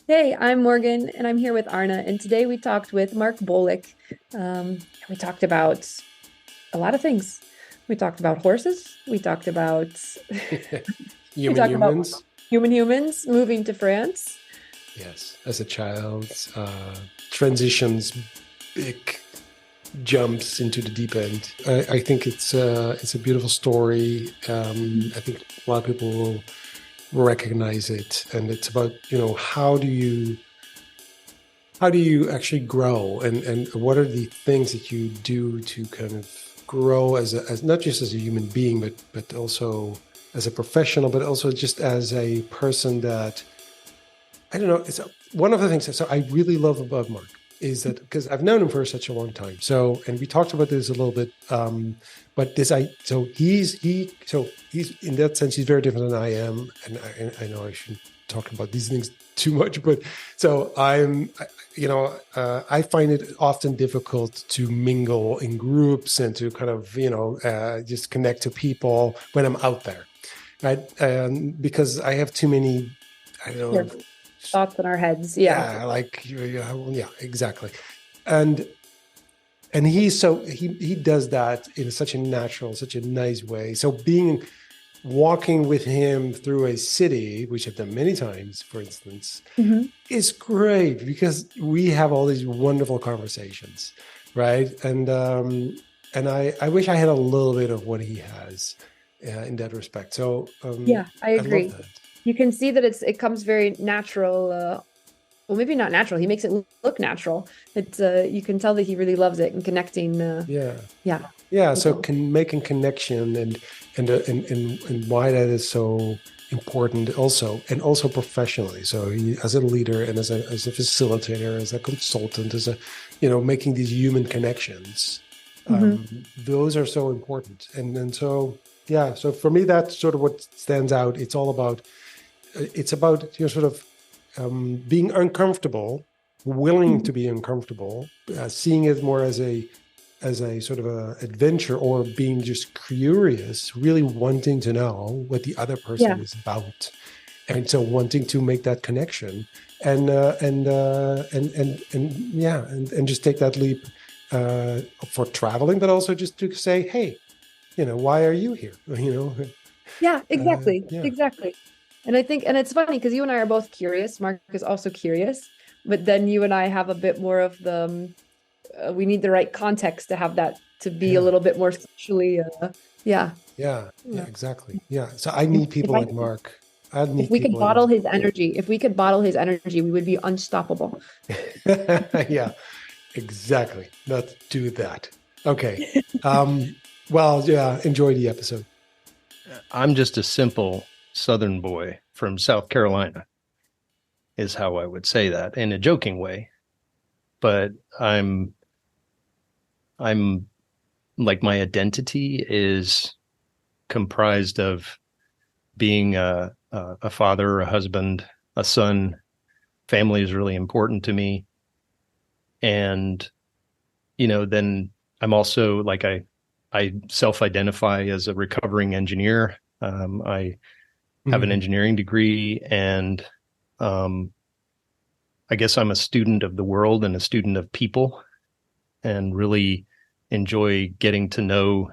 Hey, I'm Morgan, and I'm here with Arna. And today we talked with Marc Bolick. We talked about a lot of things. We talked about horses. We talked about we Human talked about humans. humans moving to France. Yes, as a child, transitions, big jumps into the deep end. I think it's a beautiful story. I think a lot of people will recognize it, and it's about how do you actually grow, and what are the things that you do to kind of grow as not just as a human being, but also as a professional, but also just as a person that I don't know. One of the things. So I really love about Mark is that because I've known him for such a long time. So, and we talked about this a little bit. But he's in that sense he's very different than I am, and I know I shouldn't talk about these things too much, but so I find it often difficult to mingle in groups and to kind of just connect to people when I'm out there, right? Because I have too many. I don't Your know, thoughts in our heads. Yeah. yeah, like yeah, exactly. And he does that in such a natural, such a nice way. So being walking with him through a city, which I've done many times, for instance, hmm is great because we have all these wonderful conversations, right? And I wish I had a little bit of what he has in that respect. So Yeah, I I love agree. that. You can see that it comes very natural. Well, maybe not natural. He makes it look natural. It's you can tell that he really loves it and connecting. Yeah. Yeah. Yeah, With so them. making connection and why that is so important also, and also professionally. So he, as a leader and as a facilitator, as a consultant, as a making these human connections, hmm those are so important. And so yeah, so for me that's sort of what stands out. It's about sort of being uncomfortable, willing to be uncomfortable, seeing it more as a sort of a adventure, or being just curious, really wanting to know what the other person Yeah. is about, and so wanting to make that connection, and yeah, and just take that leap for traveling, but also just to say, hey, why are you here? Yeah, exactly. Yeah, Exactly. And I think, and it's funny because you and I are both curious. Mark is also curious, but then you and I have a bit more of we need the right context to have that to be a yeah, little bit more socially, yeah. yeah, Uh, exactly. Yeah. So I if, need if people I like Mark. I if need we could people like bottle Mark. his energy, if we could bottle his energy, we would be unstoppable. Yeah, exactly. Let's do that. Okay. Um, well, yeah, enjoy the episode. I'm just a simple Southern boy from South Carolina, is how I would say that in a joking way. But I'm like my identity is comprised of being a father, a husband, a son. Family is really important to me, and then I'm also like I self-identify as a recovering engineer. I have an Mhm. engineering degree, and um, I guess I'm a student of the world and a student of people, and really enjoy getting to know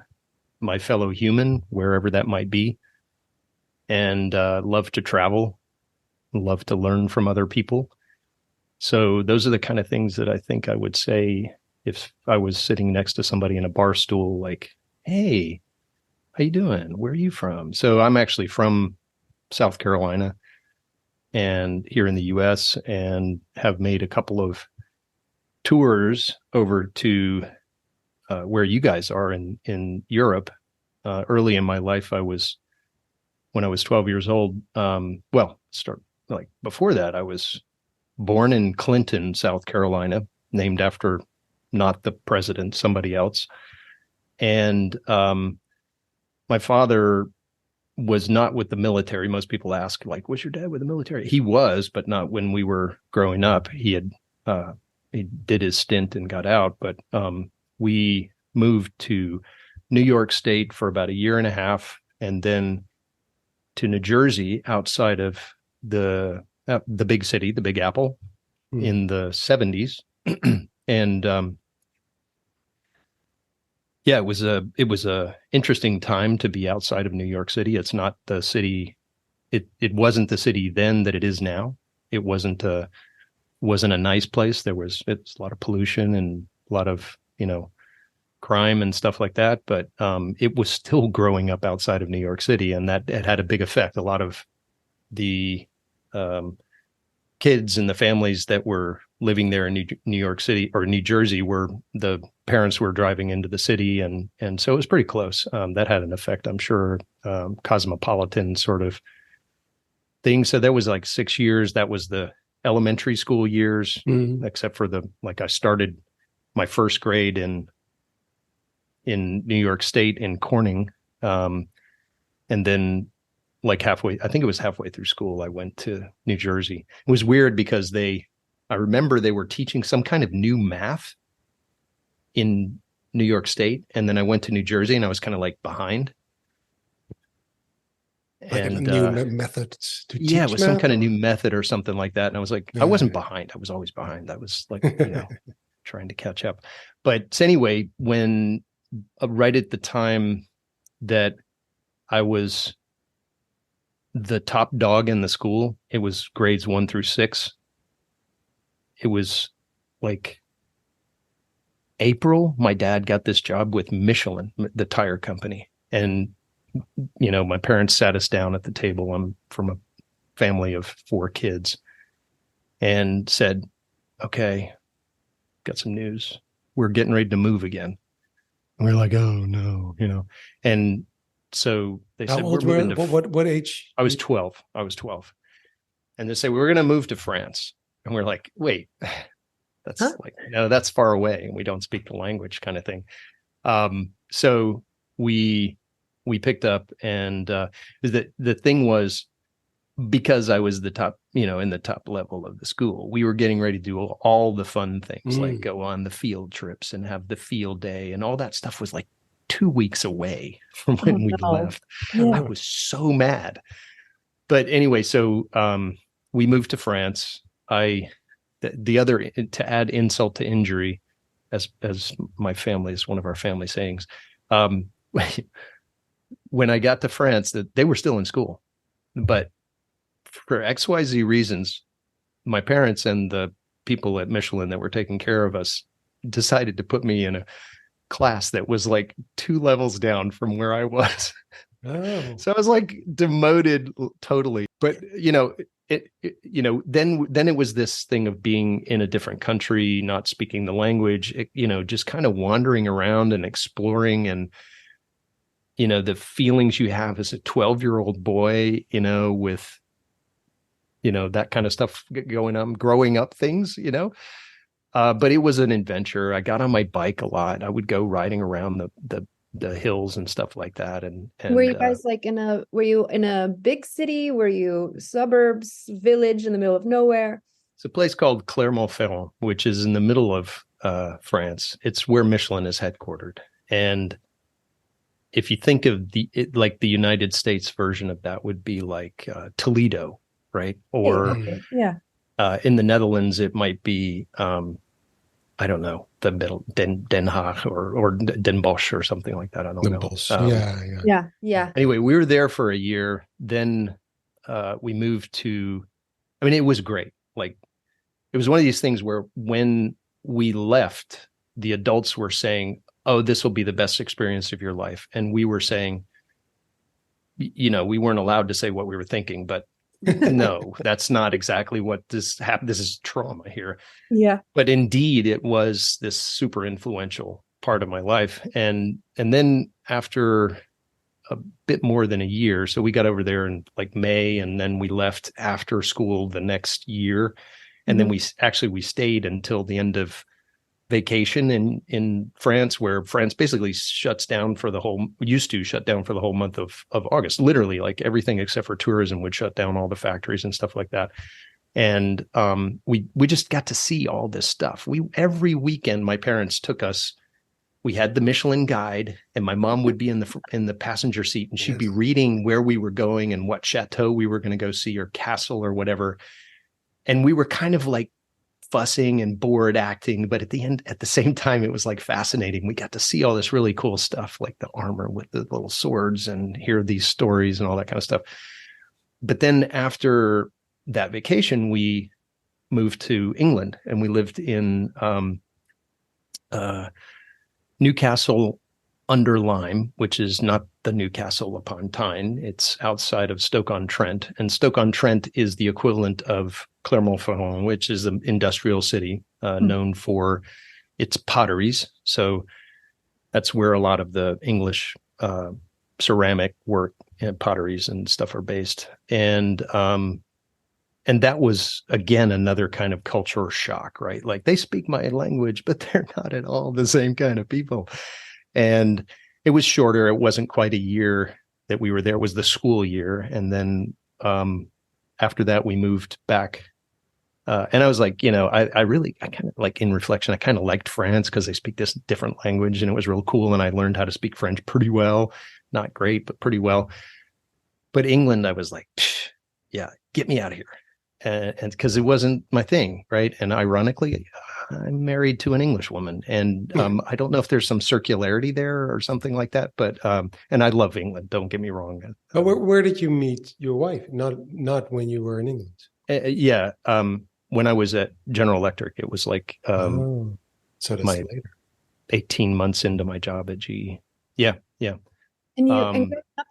my fellow human wherever that might be, and love to travel, love to learn from other people. So those are the kind of things that I think I would say if I was sitting next to somebody in a bar stool, like, "Hey, how you doing? Where are you from?" So I'm actually from South Carolina and here in the US, and have made a couple of tours over to where you guys are in Europe. Early in my life, when I was 12 years old. Well, start like before that, I was born in Clinton, South Carolina, named after not the president, somebody else. And my father was not with the military. Most people ask, like, was your dad with the military? He was, but not when we were growing up. Uh, he did his stint and got out, but we moved to New York State for about a year and a half, and then to New Jersey outside of the the big city, the Big Apple, in the 70s. And yeah, it was a interesting time to be outside of New York City. It's not the city. It wasn't the city then that it is now. It wasn't a nice place. It's a lot of pollution and a lot of, crime and stuff like that. But it was still growing up outside of New York City, and that it had a big effect. A lot of the kids and the families that were living there in New York City or New Jersey, were the parents were driving into the city, and so it was pretty close. That had an effect, I'm sure. Cosmopolitan sort of thing. So that was like 6 years. That was the elementary school years, except for I started my first grade in New York State in Corning, and then I think it was halfway through school, I went to New Jersey. It was weird because I remember they were teaching some kind of new math in New York State, and then I went to New Jersey and I was kind of like behind. Like a new method to teach. Yeah, it was some kind of new method or something like that. And I was like, I wasn't behind. I was always behind. I was like, trying to catch up. But anyway, when right at the time that I was the top dog in the school, it was grades 1 through 6. It was like April, my dad got this job with Michelin, the tire company. And, my parents sat us down at the table. I'm from a family of 4 kids, and said, okay, got some news. We're getting ready to move again. And we're like, oh no, and so they said, we're moving to what age? I was 12. And they say, we're going to move to France. And we're like, wait, that's that's far away, and we don't speak the language, kind of thing. So we picked up, and the thing was, because I was the top, in the top level of the school, we were getting ready to do all the fun things, like go on the field trips and have the field day, and all that stuff was like 2 weeks away from when we left. Yeah. I was so mad. But anyway, so we moved to France. The other, to add insult to injury, as my family is one of our family sayings, when I got to France, that they were still in school, but for XYZ reasons, my parents and the people at Michelin that were taking care of us decided to put me in a class that was like 2 levels down from where I was. Oh. So I was like demoted totally. But then it was this thing of being in a different country, not speaking the language, just kind of wandering around and exploring, and the feelings you have as a 12-year-old boy, with that kind of stuff going on, growing up things, but it was an adventure. I got on my bike a lot. I would go riding around the hills and stuff like that. And were you guys were you in a big city? Were you suburbs, village in the middle of nowhere? It's a place called Clermont-Ferrand, which is in the middle of France. It's where Michelin is headquartered. And if you think of the United States version of that, would be like Toledo, right? Or in the Netherlands, it might be I don't know, the middle Den Haag or Den Bosch or something like that. I don't know. Yeah. Anyway, we were there for a year. Then we moved to. I mean, it was great. Like, it was one of these things where when we left, the adults were saying, oh, this will be the best experience of your life. And we were saying, we weren't allowed to say what we were thinking, but no, that's not exactly what this happened. This is trauma here. Yeah. But indeed, it was this super influential part of my life. And then after a bit more than a year, so we got over there in like May, and then we left after school the next year. And then we stayed until the end of vacation in France, where France basically used to shut down for the whole month of August. Literally, like everything except for tourism would shut down, all the factories and stuff like that. And we just got to see all this stuff. Every weekend, my parents took us. We had the Michelin guide, and my mom would be in the passenger seat, and she'd be reading where we were going and what chateau we were going to go see, or castle or whatever. And we were kind of like fussing and bored acting, but at the same time, it was like fascinating. We got to see all this really cool stuff, like the armor with the little swords, and hear these stories and all that kind of stuff. But then after that vacation, we moved to England, and we lived in Newcastle under Lyme, which is not the Newcastle upon Tyne. It's outside of Stoke-on-Trent, and Stoke-on-Trent is the equivalent of Clermont-Ferrand, which is an industrial city known for its potteries. So that's where a lot of the English ceramic work and potteries and stuff are based. And that was, again, another kind of cultural shock, right? Like, they speak my language, but they're not at all the same kind of people. And it was shorter. It wasn't quite a year that we were there. It was the school year. And then after that, we moved back. And I was like, I kind of, like, in reflection, I kind of liked France because they speak this different language, and it was real cool. And I learned how to speak French pretty well. Not great, but pretty well. But England, I was like, yeah, get me out of here. And because it wasn't my thing, right? And ironically, I'm married to an English woman, and I don't know if there's some circularity there or something like that. But and I love England. Don't get me wrong. But where did you meet your wife? Not when you were in England. Yeah, when I was at General Electric, it was like So that's my later. 18 months into my job at GE. Yeah, yeah. And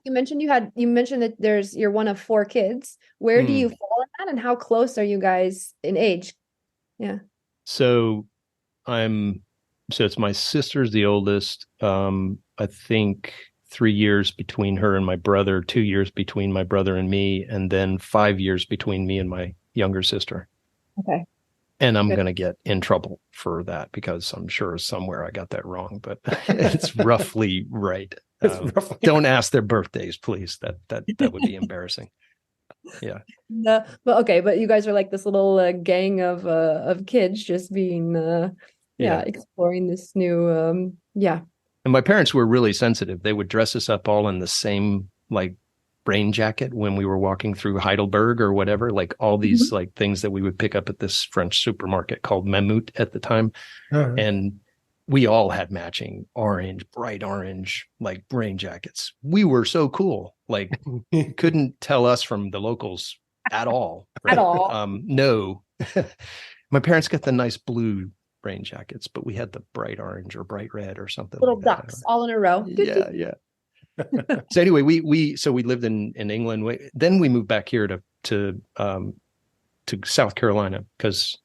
you mentioned you mentioned that you're one of 4 kids. Where do you fall in that, and how close are you guys in age? Yeah. So it's my sister's the oldest. I think 3 years between her and my brother, 2 years between my brother and me, and then 5 years between me and my younger sister. Okay. And I'm going to get in trouble for that because I'm sure somewhere I got that wrong, but it's roughly right. Don't ask their birthdays, please. That would be embarrassing. Yeah. No, but you guys are like this little gang of kids just being exploring this new And my parents were really sensitive. They would dress us up all in the same, like, rain jacket when we were walking through Heidelberg or whatever, like all these like things that we would pick up at this French supermarket called Mammut at the time. Uh-huh. And we all had matching bright orange, like, rain jackets. We were so cool. Like, couldn't tell us from the locals at all. Right? At all. No. My parents got the nice blue rain jackets, but we had the bright orange or bright red or something. Little like ducks all in a row. Yeah, yeah. So anyway, we lived in England. Then we moved back here to South Carolina because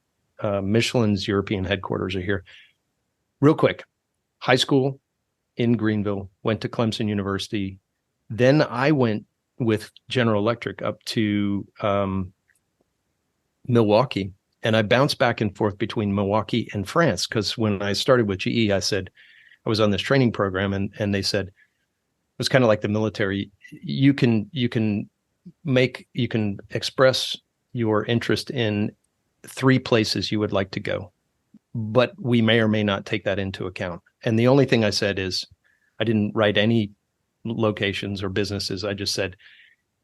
Michelin's European headquarters are here. Real quick, high school in Greenville, went to Clemson University. Then I went with General Electric up to Milwaukee, and I bounced back and forth between Milwaukee and France because when I started with GE, I said I was on this training program, and they said, it was kind of like the military. You can express your interest in 3 places you would like to go, but we may or may not take that into account. And the only thing I said is, I didn't write any locations or businesses. I just said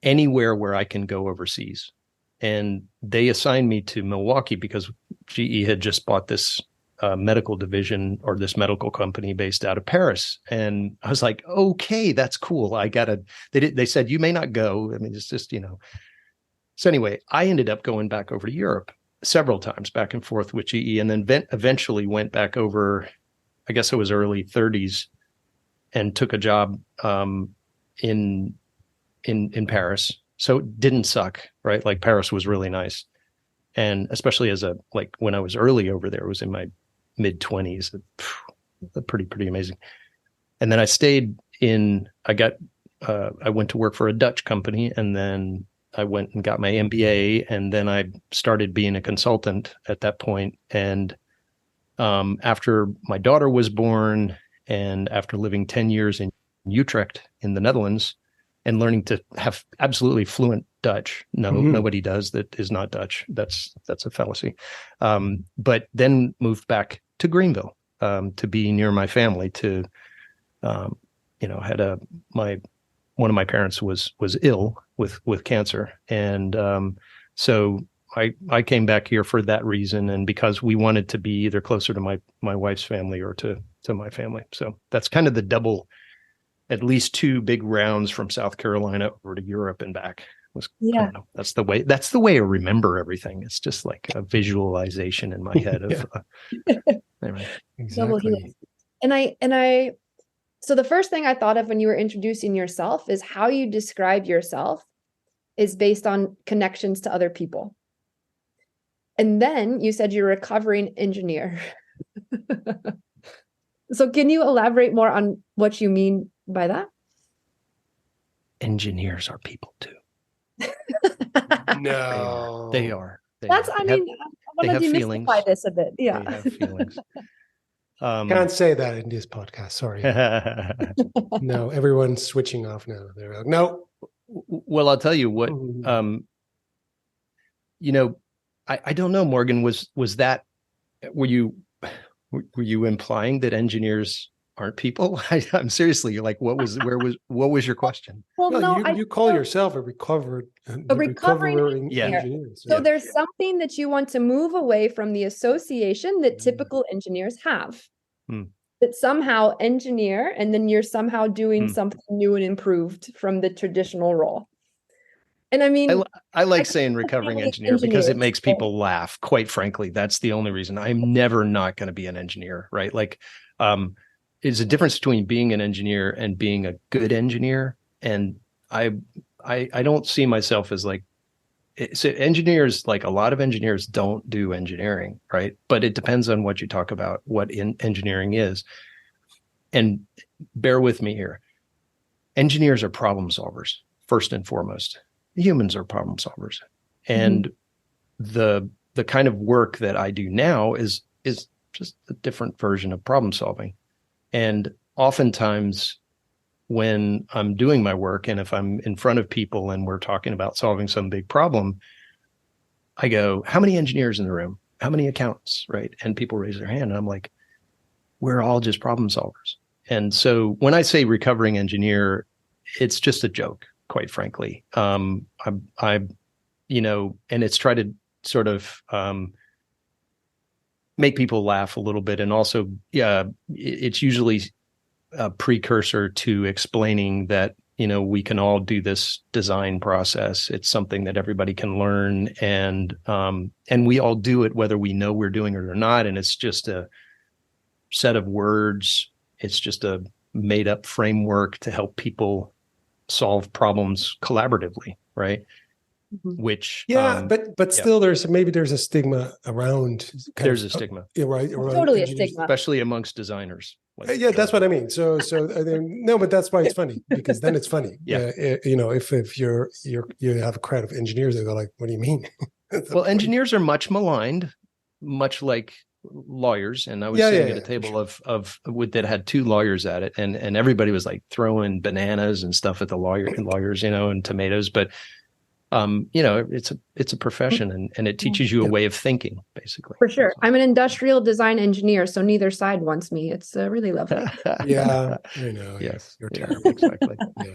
anywhere where I can go overseas. And they assigned me to Milwaukee because GE had just bought this medical division, or this medical company based out of Paris. And I was like, okay, that's cool. They said, you may not go. I mean, it's just, So anyway, I ended up going back over to Europe several times, back and forth with GE, and then eventually went back over, I guess it was early 30s, and took a job in Paris. So it didn't suck, right? Like, Paris was really nice. And especially when I was early over there, it was in my mid-20s, pretty amazing. And then I went to work for a Dutch company, and then I went and got my MBA, and then I started being a consultant at that point. And after my daughter was born, and after living 10 years in Utrecht in the Netherlands, and learning to have absolutely fluent Dutch. Nobody does that is not Dutch. That's a fallacy. But then moved back to Greenville to be near my family. One of my parents was ill with cancer, and so I came back here for that reason, and because we wanted to be either closer to my wife's family or to my family. So that's kind of the double, at least 2 big rounds from South Carolina over to Europe and back. Was, I don't know, that's the way I remember everything. It's just like a visualization in my head of anyway. Exactly. And I so the first thing I thought of when you were introducing yourself is how you describe yourself is based on connections to other people. And then you said you're a recovering engineer. So can you elaborate more on what you mean by that? Engineers are people too. No, they are. I want to demystify this a bit. Yeah. They have feelings. Can't say that in this podcast. Sorry. No, everyone's switching off now. They're like, no. Well, I'll tell you what. I don't know, Morgan. Was that? Were you implying that engineers aren't people? I'm seriously like, what was your question? Well, no, you call yourself a recovering engineer. So there's something that you want to move away from the association that typical engineers have. That somehow engineer, and then you're somehow doing something new and improved from the traditional role. And I mean, I like saying recovering engineer because it makes people laugh. Quite frankly, that's the only reason. I'm never not going to be an engineer, right? Like, there's a difference between being an engineer and being a good engineer. And I don't see myself as like, so engineers, like a lot of engineers don't do engineering, right? But it depends on what you talk about, what engineering is. And bear with me here. Engineers are problem solvers, first and foremost. Humans are problem solvers. And the kind of work that I do now is just a different version of problem solving. And oftentimes when I'm doing my work, and if I'm in front of people and we're talking about solving some big problem, I go, how many engineers in the room? How many accountants, right? And people raise their hand, and I'm like, we're all just problem solvers. And so when I say recovering engineer, it's just a joke, quite frankly. And it's try to sort of make people laugh a little bit. And also, it's usually a precursor to explaining that, we can all do this design process. It's something that everybody can learn, and we all do it whether we know we're doing it or not. And it's just a set of words. It's just a made up framework to help people solve problems collaboratively, right? Which but still there's a stigma around. There's a stigma, right? Totally a stigma, especially amongst designers. That's what I mean. So no, but that's why it's funny, because then it's funny. If you have a crowd of engineers, they go like, "What do you mean?" Well, engineers are much maligned, much like lawyers. And I was sitting at a table of that had 2 lawyers at it, and everybody was like throwing bananas and stuff at the lawyers, and tomatoes, but. It's a profession, and it teaches you a way of thinking, basically. For sure. I'm an industrial design engineer, so neither side wants me. It's really lovely. Yeah, I know. Yes, you're terrible. Exactly. Yeah.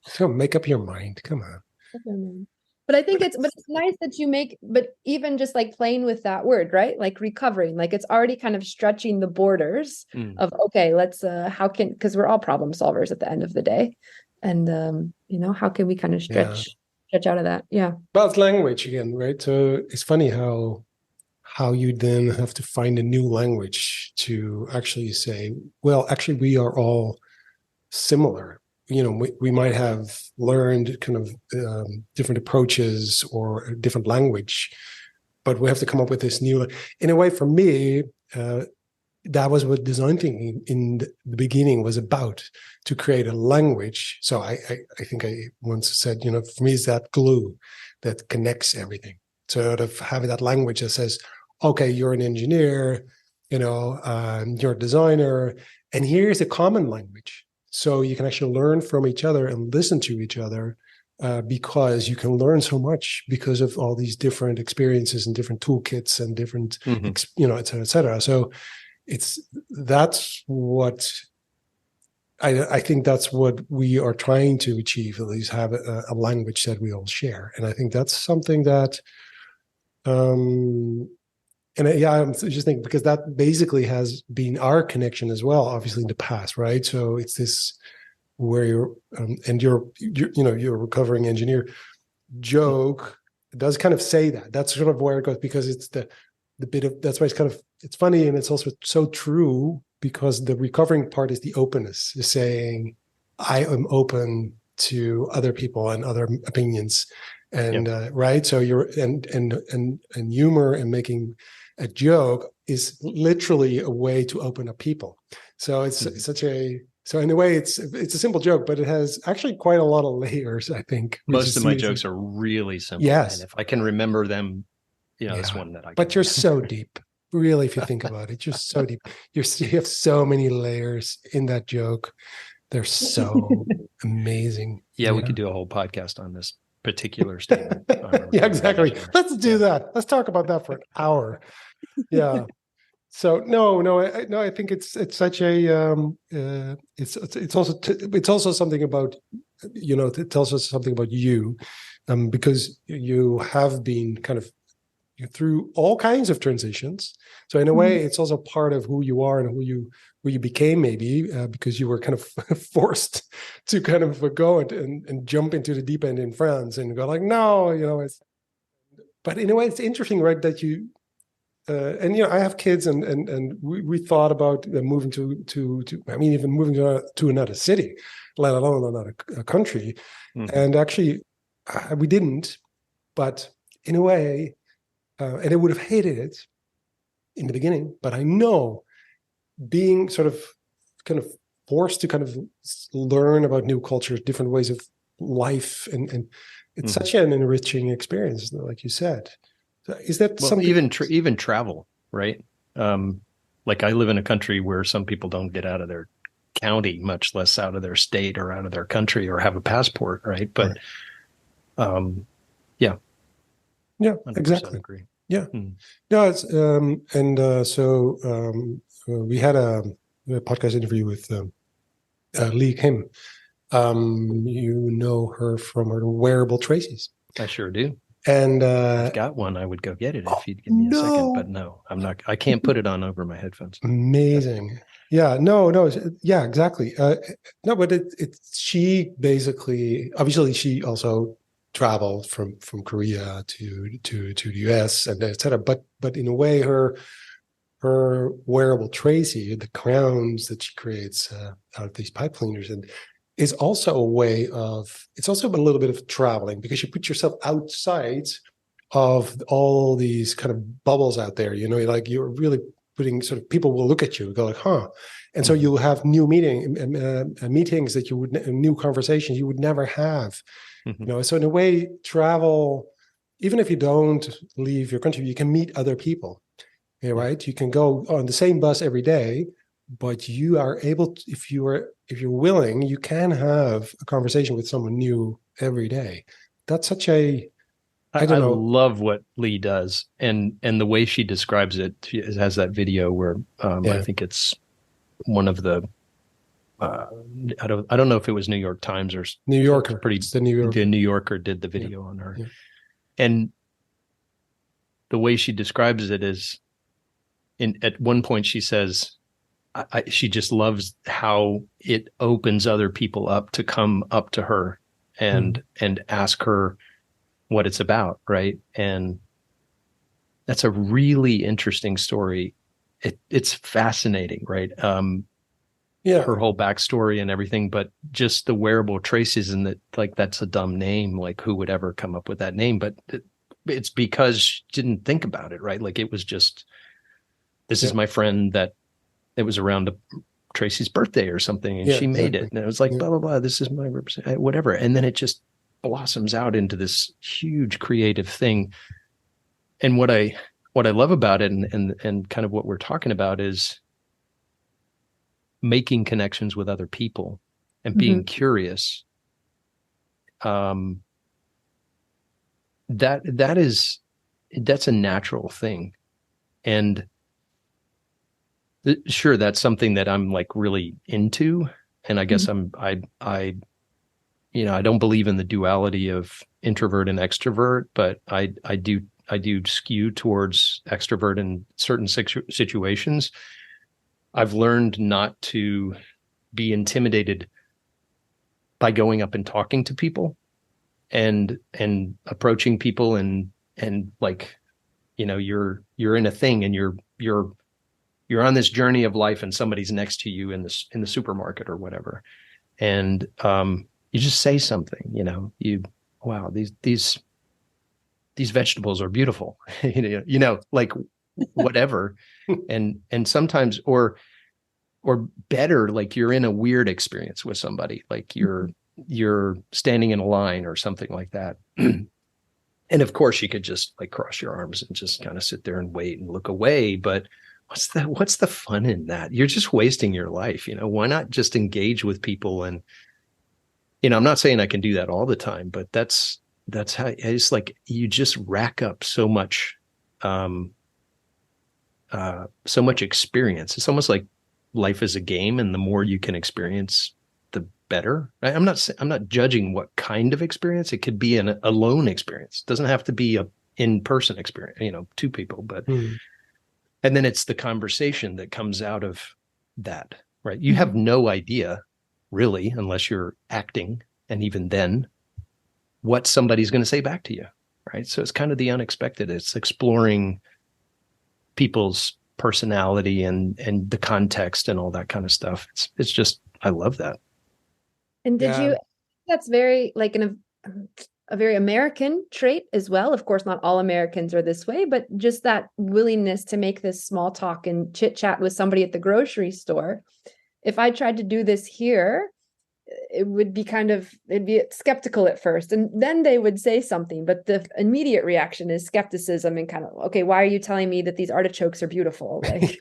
So make up your mind. Come on. But I think it's nice that but even just like playing with that word, right? Like recovering, like it's already kind of stretching the borders of, okay, let's, because we're all problem solvers at the end of the day. And, how can we kind of stretch out of that? Yeah. Well, it's language again, right? So it's funny how you then have to find a new language to actually say, well, actually, we are all similar. We might have learned kind of different approaches or a different language, but we have to come up with this new. In a way, for me, that was what design thinking in the beginning was about, to create a language. So I think I once said, for me, it's that glue that connects everything. Sort of having that language that says, okay, you're an engineer, you're a designer, and here's a common language. So you can actually learn from each other and listen to each other, because you can learn so much because of all these different experiences and different toolkits and different, et cetera, et cetera. So that's what I think that's what we are trying to achieve, at least have a language that we all share. And I think that's something that Yeah, I'm just thinking because that basically has been our connection as well, obviously in the past, right? So it's this where you're a recovering engineer joke does kind of say that. That's sort of where it goes because it's the bit of that's why it's funny and it's also so true because the recovering part is the openness, is saying I am open to other people and other opinions, and right. So you're and humor and making a joke is literally a way to open up people. So it's such a so in a way it's a simple joke, but it has actually quite a lot of layers, I think. Most of my jokes are really simple. Yes. And if I can remember them, that's one that I can But you're remember. so deep. Really, if you think about it, you're so deep. You have so many layers in that joke. They're so amazing. Yeah, we could do a whole podcast on this particular statement. Yeah, exactly. Let's do that. Let's talk about that for an hour. Yeah. So no, I think it's such a it's also something about it tells us something about you, because you have been kind of through all kinds of transitions. So in a way, it's also part of who you are and who you became, maybe because you were kind of forced to kind of go and jump into the deep end in France and go like, no, it's. But in a way, it's interesting, right? That you and I have kids, and we thought about moving to I mean, even moving to another city, let alone another country, and actually we didn't. But in a way. And I would have hated it in the beginning, but I know being sort of kind of forced to kind of learn about new cultures, different ways of life, and it's such an enriching experience, like you said. So is that something? Even travel, right? Like I live in a country where some people don't get out of their county, much less out of their state or out of their country or have a passport, right? But yeah. Yeah, exactly. Agree. Yeah. No, it's we had a podcast interview with Lee Kim. You know her from her wearable traces. I sure do. And I've got one. I would go get it if you'd give me a second. But no, I'm not. I can't put it on over my headphones. Amazing. Yeah. No. Yeah. Exactly. No, but it's she basically. Obviously, she also traveled from Korea to the US and etc. But in a way, her wearable Tracy, the crowns that she creates out of these pipe cleaners, and is also a way of. It's also a little bit of traveling because you put yourself outside of all these kind of bubbles out there. Like you're really putting sort of people will look at you and go like, huh. And so you'll have new meetings that you would new conversations you would never have. So in a way, travel, even if you don't leave your country, you can meet other people, right? You can go on the same bus every day, but you are able to, if you're willing, you can have a conversation with someone new every day. That's such a, I don't know. I love what Lee does, and the way she describes it. She has that video where I think it's one of the. I don't know if it was New York Times or New Yorker. It's the New Yorker did the video on her, and the way she describes it is, at one point she says, she just loves how it opens other people up to come up to her and ask her what it's about, right? And that's a really interesting story. It's fascinating, right? Her whole backstory and everything, but just the wearable traces, and that, like, that's a dumb name. Like, who would ever come up with that name? But it's because she didn't think about it, right? Like, it was just, this is my friend that it was around Tracy's birthday or something, and she made it, and it was like, blah, blah, blah, this is my whatever. And then it just blossoms out into this huge creative thing. And what I love about it, and kind of what we're talking about, is making connections with other people and being curious. That's a natural thing. And sure, that's something that I'm like really into. And I guess I don't believe in the duality of introvert and extrovert, but I do do skew towards extrovert in certain situations. I've learned not to be intimidated by going up and talking to people and approaching people and like, you know, you're in a thing and you're on this journey of life and somebody's next to you in the supermarket or whatever. And you just say something, you know, wow, these vegetables are beautiful, you know, like whatever. and sometimes, or better, like you're in a weird experience with somebody, like you're standing in a line or something like that. And of course you could just like cross your arms and just kind of sit there and wait and look away. But what's the fun in that? You're just wasting your life. You know, why not just engage with people? And, you know, I'm not saying I can do that all the time, but that's how it's like, you just rack up so much experience. It's almost like life is a game, and the more you can experience, the better. I'm not judging what kind of experience. It could be a lone experience. It doesn't have to be a in-person experience, you know, two people, but and then it's the conversation that comes out of that, right? You have no idea really, unless you're acting, and even then, what somebody's going to say back to you, right? So it's kind of the unexpected. It's exploring people's personality and the context and all that kind of stuff. It's just, I love that. And that's very like a very American trait as well. Of course, not all Americans are this way, but just that willingness to make this small talk and chit chat with somebody at the grocery store. If I tried to do this here, it would be it'd be skeptical at first, and then they would say something, but the immediate reaction is skepticism and kind of, okay, why are you telling me that these artichokes are beautiful? Like,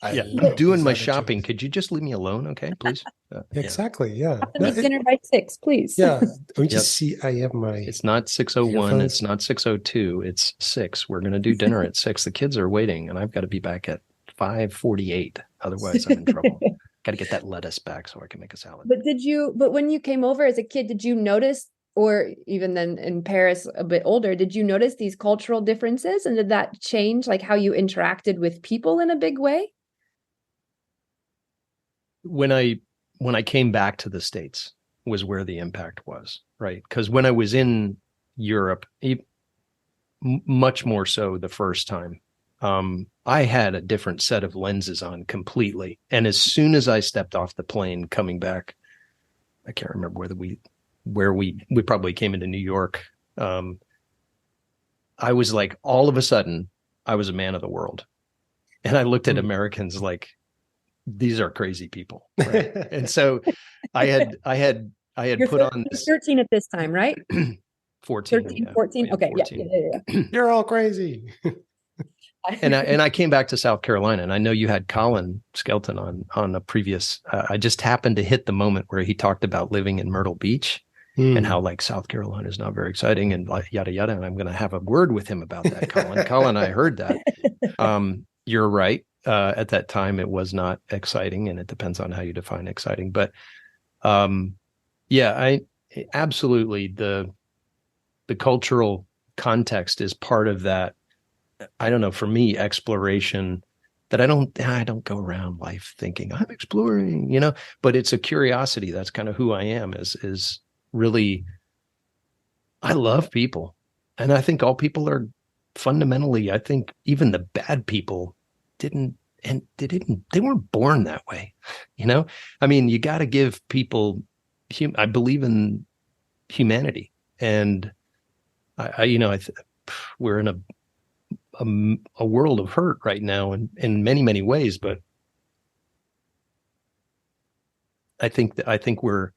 I'm doing my shopping. Could you just leave me alone? Okay, please. Exactly. Yeah. Dinner by 6, please. Yeah. We just see, I have my, it's not 6:01. It's not 6:02. It's 6. We're going to do dinner at 6. The kids are waiting and I've got to be back at 5:48. Otherwise I'm in trouble. Got to get that lettuce back so I can make a salad. But when you came over as a kid, did you notice, or even then in Paris a bit older, did you notice these cultural differences? And did that change like how you interacted with people in a big way? When I came back to the States was where the impact was, right? Because when I was in Europe, much more so the first time, I had a different set of lenses on completely. And as soon as I stepped off the plane coming back, I can't remember where we probably came into New York. I was like, all of a sudden, I was a man of the world. And I looked at Americans like, these are crazy people. Right? And so I had You're put on this 13 at this time, right? 14. 13, 14. Okay. 14. Yeah. You're all crazy. And I came back to South Carolina, and I know you had Colin Skelton on a previous. I just happened to hit the moment where he talked about living in Myrtle Beach and how like South Carolina is not very exciting and yada yada. And I'm going to have a word with him about that, Colin. Colin, I heard that. You're right. At that time, it was not exciting, and it depends on how you define exciting. But yeah, I absolutely the cultural context is part of that. I don't know, for me, exploration that I don't go around life thinking I'm exploring, you know, but it's a curiosity. That's kind of who I am, is really, I love people. And I think all people are fundamentally, I think even the bad people they weren't born that way. You know, I mean, you got to give people, I believe in humanity, and we're in a world of hurt right now in many, many ways, but I think we're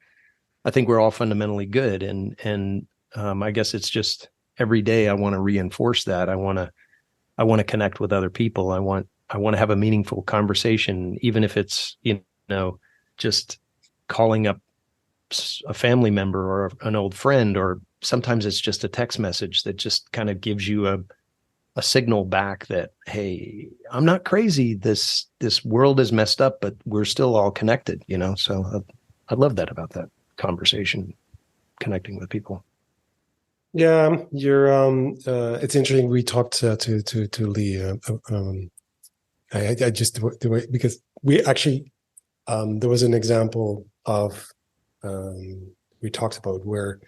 all fundamentally good. And I guess it's just every day I want to reinforce that. I want to connect with other people. I want to have a meaningful conversation, even if it's, just calling up a family member or an old friend, or sometimes it's just a text message that just kind of gives you a signal back that, hey, I'm not crazy. This world is messed up, but we're still all connected, So I love that about that conversation, connecting with people. Yeah, you're. It's interesting. We talked to Lee. I just the way because we actually there was an example of we talked about where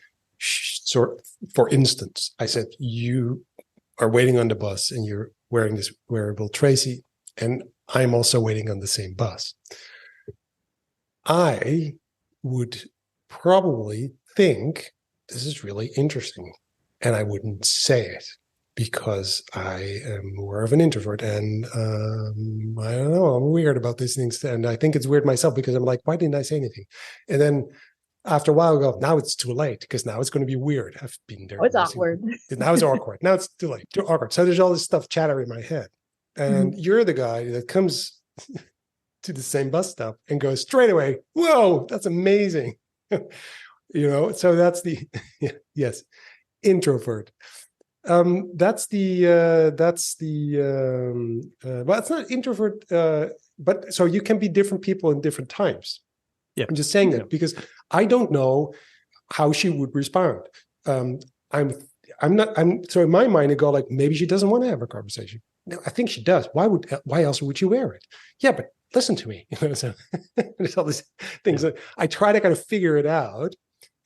for instance, I said you are waiting on the bus and you're wearing this wearable Tracy, and I'm also waiting on the same bus. I would probably think this is really interesting, and I wouldn't say it because I am more of an introvert, and I don't know, I'm weird about these things, and I think it's weird myself because I'm like, why didn't I say anything? And then after a while, I go, now it's too late because now it's going to be weird. I've been there. Oh, it's awkward. Now it's awkward. Now it's too late. Too awkward. So there's all this stuff chatter in my head, and you're the guy that comes to the same bus stop and goes straight away, whoa, that's amazing. So that's the yes, introvert. That's the well, it's not introvert, but so you can be different people in different times. Yeah, I'm just saying that because I don't know how she would respond. So in my mind I go like, maybe she doesn't want to have a conversation. No, I think she does. Why else would she wear it? Yeah, but listen to me. So there's all these things that I try to kind of figure it out.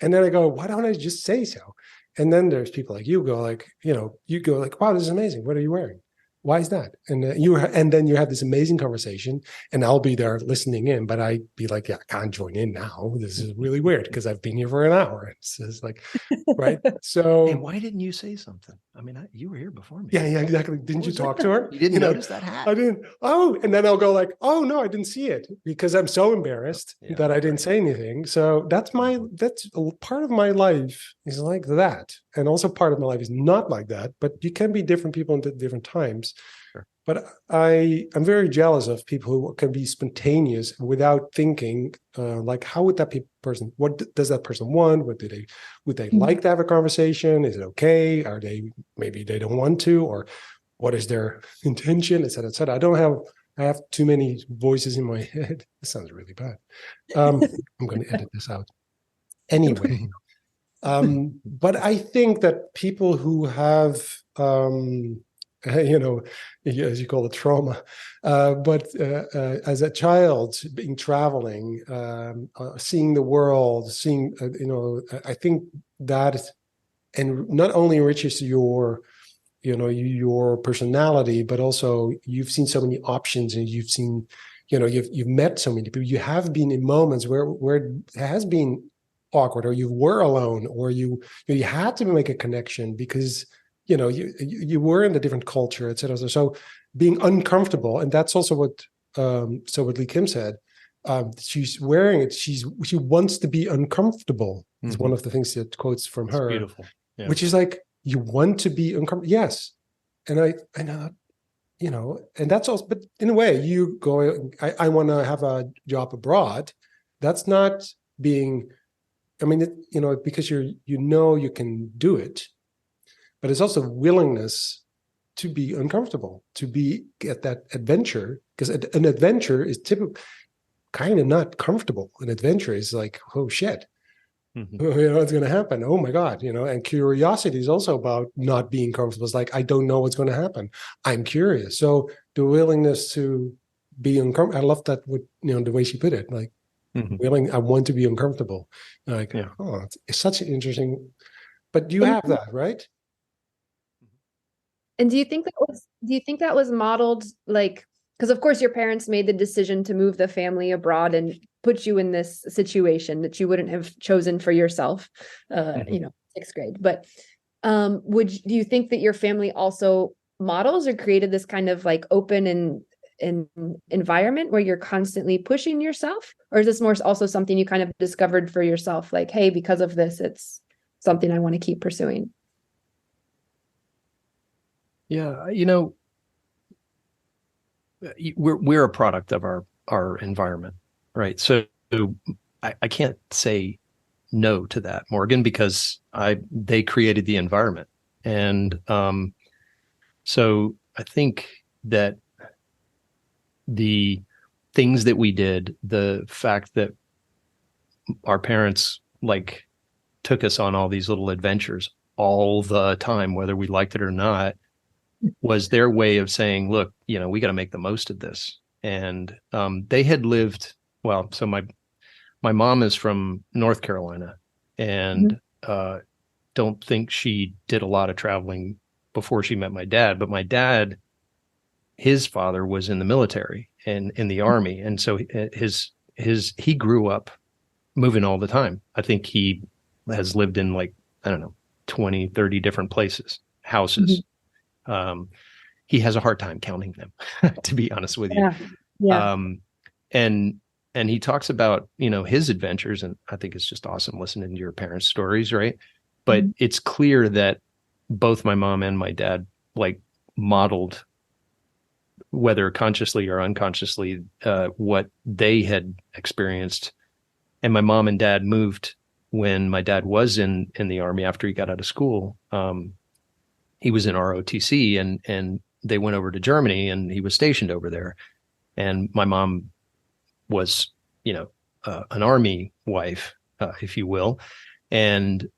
And then I go, why don't I just say so? And then there's people like you go like, wow, this is amazing. What are you wearing? Why is that? And then you have this amazing conversation, and I'll be there listening in, but I'd be like, yeah, I can't join in now. This is really weird because I've been here for an hour. It's like, right? So, hey, why didn't you say something? I mean, you were here before me. Yeah, exactly. Didn't you talk to her? You didn't notice that hat? I didn't. Oh, and then I'll go like, oh no, I didn't see it because I'm so embarrassed that I didn't say anything. So that's part of my life is like that, and also part of my life is not like that. But you can be different people at different times. Sure. But I'm very jealous of people who can be spontaneous without thinking. Like, how would that person? What does that person want? Would they like to have a conversation? Is it okay? Maybe they don't want to, or what is their intention, et cetera, et cetera. I have too many voices in my head. This sounds really bad. I'm going to edit this out. Anyway, but I think that people who have, as you call it, trauma, but as a child, traveling, seeing the world, I think that, and not only enriches your personality, but also you've seen so many options, and you've seen, you've met so many people. You have been in moments where it has been awkward, or you were alone, or you had to make a connection because you were in a different culture, etc. So being uncomfortable, and that's also what Lee Kim said. She's wearing it. She wants to be uncomfortable. Is one of the things that quotes from her. It's beautiful, yeah. Which is like, you want to be uncomfortable. Yes, and I know, and that's also. But in a way, you go. I want to have a job abroad. That's not being. I mean, because you can do it, but it's also willingness to be uncomfortable, to get that adventure, because an adventure is typically kind of not comfortable. An adventure is like, oh shit, what's going to happen? Oh my God, and curiosity is also about not being comfortable. It's like, I don't know what's going to happen. I'm curious. So the willingness to be uncomfortable. I love that, the way she put it, like, I want to be uncomfortable. Like, yeah. Oh, it's such an interesting, but you have that, right? And do you think that was modeled, like, because of course your parents made the decision to move the family abroad and put you in this situation that you wouldn't have chosen for yourself, sixth grade. But do you think that your family also models or created this kind of like open and environment where you're constantly pushing yourself? Or is this more also something you kind of discovered for yourself? Like, hey, because of this, it's something I want to keep pursuing. Yeah, we're a product of our environment, right? So I can't say no to that, Morgan, because they created the environment, and so I think that the things that we did, the fact that our parents took us on all these little adventures, all the time, whether we liked it or not, was their way of saying, look, we got to make the most of this. And they had lived, well, so my mom is from North Carolina, and don't think she did a lot of traveling before she met my dad. But my dad, his father was in the military and in the army. And so he grew up moving all the time. I think he has lived in, like, I don't know, 20, 30 different places, houses. He has a hard time counting them, to be honest with you. Yeah. And he talks about, his adventures, and I think it's just awesome listening to your parents' stories, right? But it's clear that both my mom and my dad, like, modeled, whether consciously or unconsciously, what they had experienced. And my mom and dad moved when my dad was in the Army after he got out of school. He was in ROTC, and they went over to Germany, and he was stationed over there. And my mom was, an Army wife, if you will. And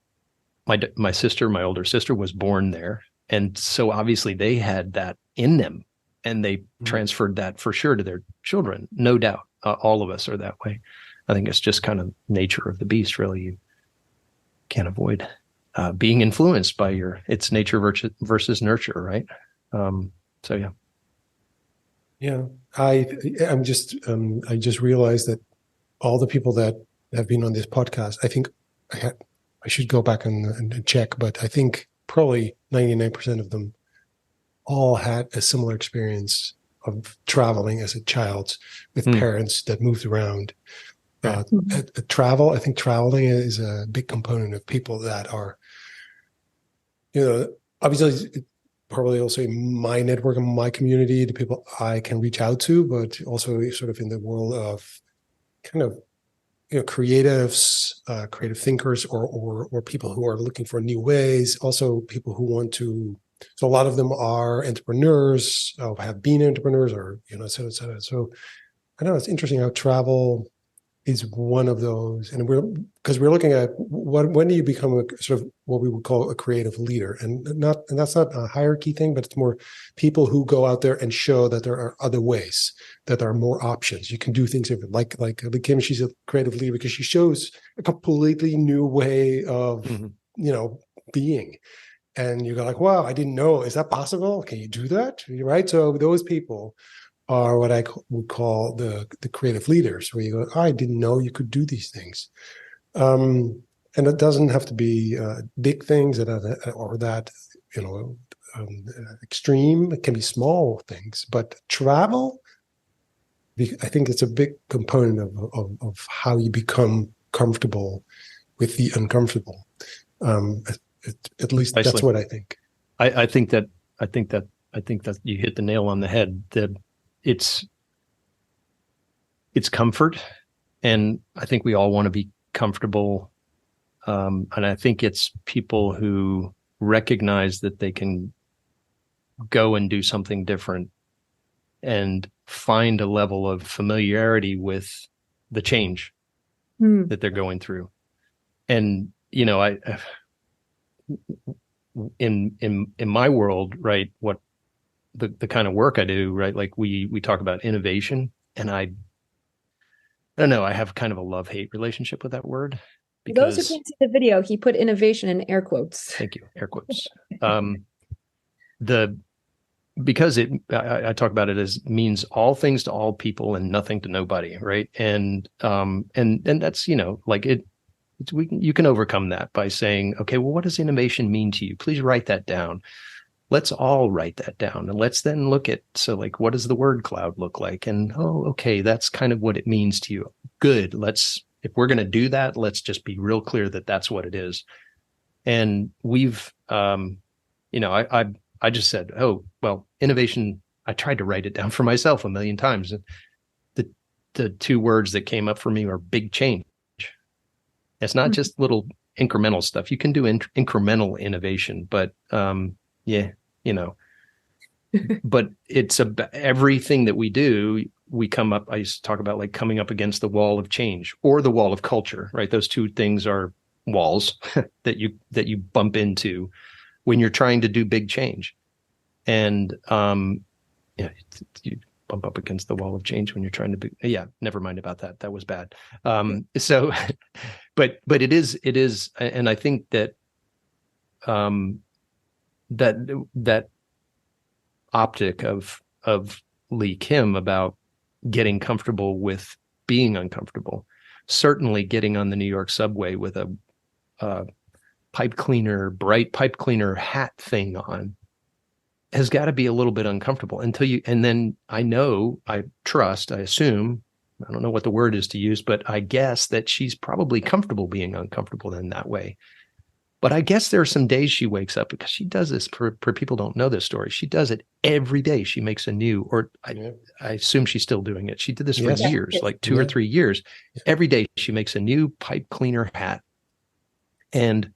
my sister, my older sister, was born there. And so obviously they had that in them, and they transferred that for sure to their children. No doubt. All of us are that way. I think it's just kind of nature of the beast, really. You can't avoid being influenced by it's nature versus nurture, right? So yeah. Yeah, I just realized that all the people that have been on this podcast, I think I should go back and check, but I think probably 99% of them all had a similar experience of traveling as a child with parents that moved around. I think traveling is a big component of people that are, obviously probably also in my network and my community, the people I can reach out to, but also sort of in the world of kind of, creatives, creative thinkers, or people who are looking for new ways. Also people who want to, so a lot of them are entrepreneurs, have been entrepreneurs, or, et cetera, et cetera. So I know it's interesting how travel is one of those, and because we're looking at when do you become a sort of what we would call a creative leader, and that's not a hierarchy thing, but it's more people who go out there and show that there are other ways, that there are more options. You can do things different. Like Kim, she's a creative leader because she shows a completely new way of being, and you go like, wow, I didn't know. Is that possible? Can you do that? Right? So those people are what I would call the creative leaders, where you go, I didn't know you could do these things. And it doesn't have to be big things or that, extreme. It can be small things, but travel, I think it's a big component of how you become comfortable with the uncomfortable. At least that's what I think. I think that you hit the nail on the head. That it's comfort, and I think we all want to be comfortable, and I think it's people who recognize that they can go and do something different and find a level of familiarity with the change that they're going through. And I in my world, right, what the kind of work I do, right? Like we talk about innovation, and I don't know, I have kind of a love-hate relationship with that word. Because those who can't see the video, he put innovation in air quotes. Thank you, air quotes. Because I talk about it as means all things to all people and nothing to nobody, right? And that's like it. You can overcome that by saying, okay, well, what does innovation mean to you? Please write that down. Let's all write that down, and let's then look at, so like, what does the word cloud look like? And, oh, okay, that's kind of what it means to you. Good. If we're going to do that, let's just be real clear that that's what it is. And we've, I just said, oh, well, innovation, I tried to write it down for myself a million times. The two words that came up for me are big change. It's not just little incremental stuff. You can do incremental innovation, but but it's everything that we do. I used to talk about like coming up against the wall of change or the wall of culture, right? Those two things are walls that you bump into when you're trying to do big change. And yeah, you bump up against the wall of change when you're trying to be, yeah, never mind about that. That was bad. So, but it is, and I think that that optic of Lee Kim about getting comfortable with being uncomfortable, certainly getting on the New York subway with a bright pipe cleaner hat thing on, has got to be a little bit uncomfortable and then I assume, I don't know what the word is to use, but I guess that she's probably comfortable being uncomfortable in that way. But I guess there are some days she wakes up, because she does this, for people don't know this story, she does it every day. She makes a new, I assume she's still doing it. She did this for years, like 2 or 3 years. Every day she makes a new pipe cleaner hat. And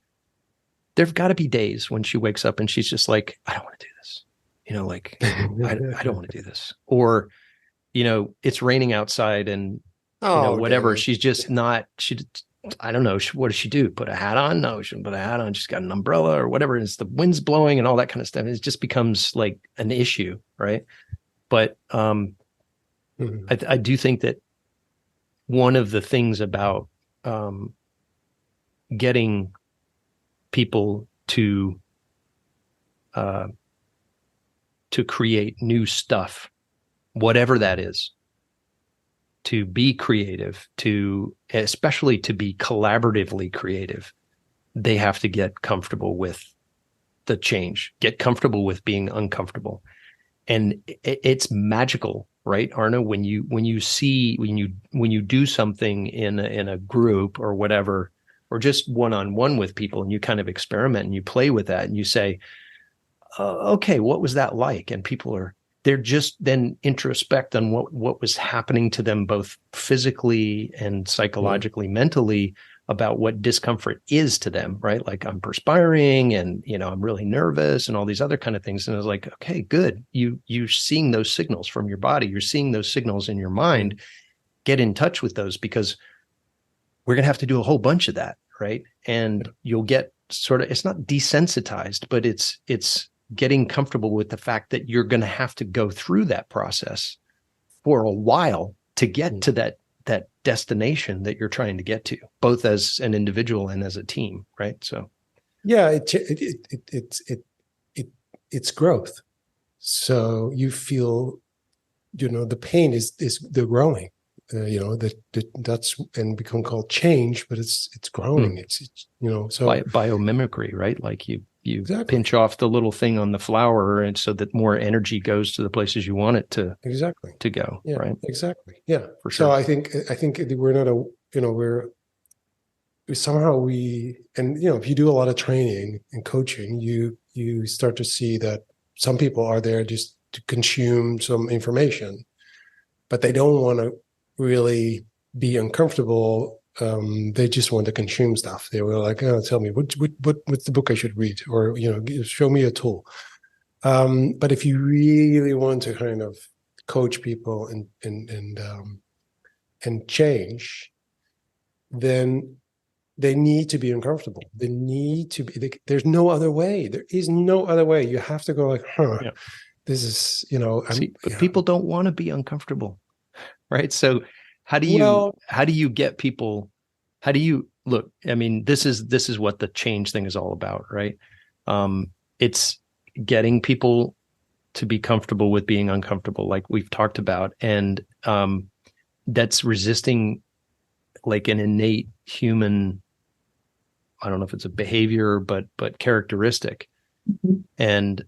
there've got to be days when she wakes up and she's just like, I don't want to do this. I don't want to do this. Or, it's raining outside and, whatever. She's just not, I don't know. What does she do? Put a hat on? No, she shouldn't put a hat on. She's got an umbrella or whatever. It's the wind's blowing and all that kind of stuff. It just becomes like an issue. Right. But I do think that one of the things about getting people to create new stuff, whatever that is, to be creative, especially to be collaboratively creative, they have to get comfortable with the change, get comfortable with being uncomfortable. And it's magical, right, Arna? When you do something in a group or whatever, or just one-on-one with people, and you kind of experiment and you play with that and you say, okay, what was that like? And they're just then introspect on what was happening to them, both physically and psychologically, mentally, about what discomfort is to them, right? Like, I'm perspiring and, I'm really nervous and all these other kind of things. And I was like, okay, good. You're seeing those signals from your body. You're seeing those signals in your mind. Get in touch with those, because we're going to have to do a whole bunch of that. Right. And you'll get sort of, it's not desensitized, but it's getting comfortable with the fact that you're going to have to go through that process for a while to get to that destination that you're trying to get to, both as an individual and as a team. Right. So, yeah, it's growth. So you feel, the pain is the growing, that's, and become called change, but it's growing. It's so biomimicry, right? Like you exactly. Pinch off the little thing on the flower, and so that more energy goes to the places you want it to go. Yeah, right. Exactly. Yeah, for sure. So I think we're not we're somehow and if you do a lot of training and coaching, you start to see that some people are there just to consume some information, but they don't want to really be uncomfortable. They just want to consume stuff. They were like, "Oh, tell me what's the book I should read," or show me a tool. But if you really want to kind of coach people and change, then they need to be uncomfortable. They need to be. There's no other way. There is no other way. You have to go like, Yeah. This is but people don't want to be uncomfortable, right? So how do you get people? How do you look? I mean, this is what the change thing is all about, right? It's getting people to be comfortable with being uncomfortable, like we've talked about, and that's resisting like an innate human, I don't know if it's a behavior, but characteristic. Mm-hmm. And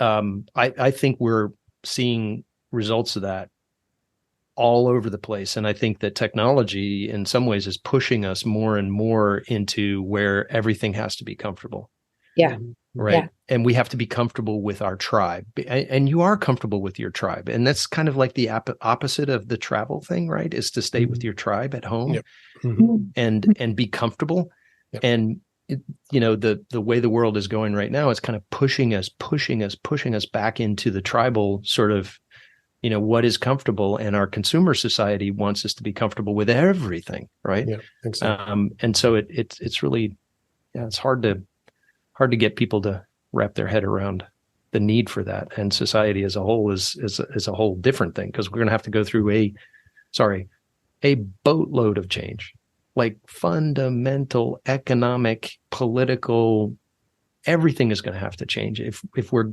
I think we're seeing results of that all over the place. And I think that technology in some ways is pushing us more and more into where everything has to be comfortable. Yeah. Right. Yeah. And we have to be comfortable with our tribe, and you are comfortable with your tribe. And that's kind of like the opposite of the travel thing, right? Is to stay with your tribe at home. Yep. Mm-hmm. and be comfortable. Yep. And the way the world is going right now, it's kind of pushing us back into the tribal sort of what is comfortable, and our consumer society wants us to be comfortable with everything, right? Yeah, exactly. And so it's really, yeah, it's hard to get people to wrap their head around the need for that. And society as a whole is a whole different thing, because we're going to have to go through a boatload of change, like fundamental economic, political, everything is going to have to change if we're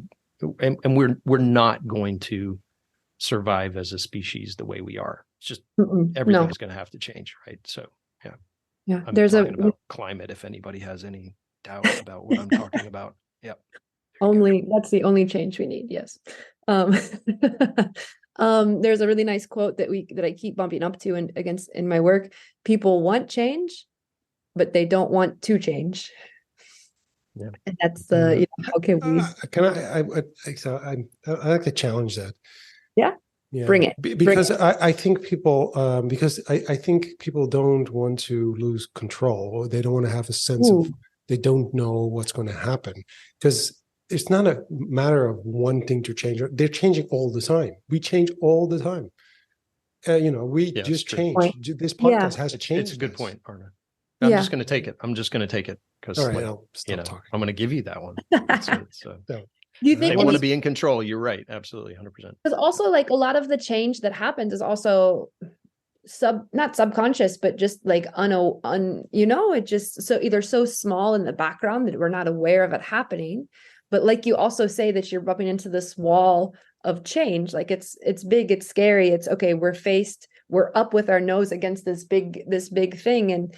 not going to survive as a species the way we are. It's just everything No. is going to have to change, right? So yeah, Yeah. I'm talking about climate. If anybody has any doubt about what I'm talking about, yep. That's the only change we need. Yes. Um, there's a really nice quote that I keep bumping up to in my work. People want change, but they don't want to change. Yeah. And that's the, how can we? I like to challenge that. Yeah. Yeah, Bring it. because I think people I think people don't want to lose control, or they don't want to have a sense of, they don't know what's going to happen, because it's not a matter of wanting to change. They're changing all the time. We change all the time. We just change. This podcast has changed. It's a good point, Arna. I'm just going to take it. Because all right, I'll stop talking. I'm going to give you that one. Do you think they want to be in control? You're right. Absolutely. 100%. Because also, like, a lot of the change that happens is also not subconscious, but just like it just so either so small in the background that we're not aware of it happening. But like you also say, that you're bumping into this wall of change. Like it's big, it's scary. It's okay. We're up with our nose against this big thing. And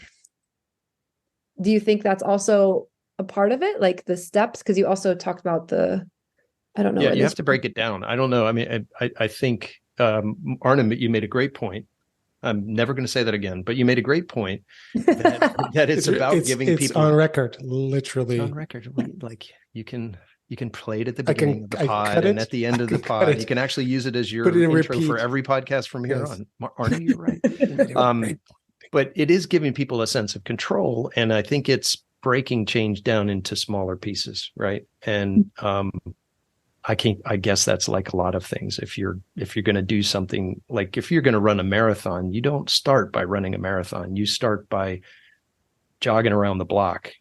do you think that's also a part of it, like the steps? Because you also talked about I don't know. Yeah, you have to break it down. I don't know. I mean, I think, Arna, you made a great point. I'm never going to say that again, but you made a great point that it's about giving people. It's on record, literally. On record, like you can play it at the beginning of the pod, and at the end of the pod, you can actually use it as your intro for every podcast from here on. Arna, you're right. But it is giving people a sense of control, and I think it's breaking change down into smaller pieces, right? And I guess that's like a lot of things. If you're going to do something, like if you're going to run a marathon, you don't start by running a marathon. You start by jogging around the block.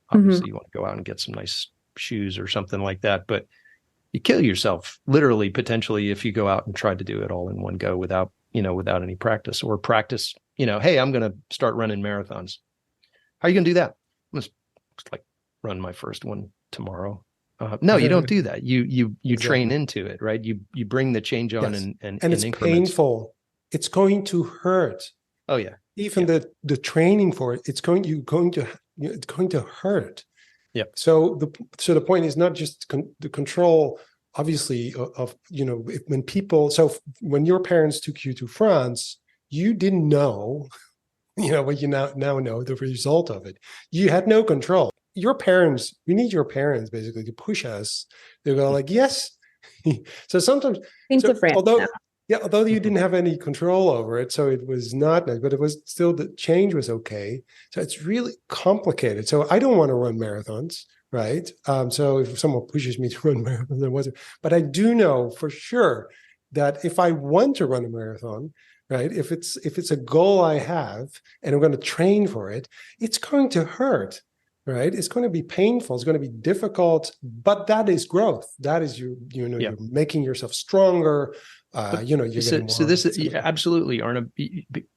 Obviously you want to go out and get some nice shoes or something like that, but you kill yourself literally, potentially, if you go out and try to do it all in one go without any practice. Hey, I'm going to start running marathons. How are you going to do that? I'm going to run my first one tomorrow. No, you don't do that. You train into it, right? You bring the change on, and it's increments. Painful. It's going to hurt. Oh yeah. Even the training for it, it's going to hurt. Yeah. So the point is not just the control, obviously, of when your parents took you to France, you didn't know, what you now know, the result of it. You had no control. We need your parents basically to push us. They go like, yes. So sometimes, although you didn't have any control over it, so it was not, but it was still, the change was okay. So it's really complicated. So I don't want to run marathons, right? So if someone pushes me to run marathons, it wasn't. But I do know for sure that if I want to run a marathon, right, if it's a goal I have and I'm going to train for it, it's going to hurt. Right, it's going to be painful. It's going to be difficult, but that is growth. That is you're making yourself stronger. You're getting more. So this is absolutely, Arna.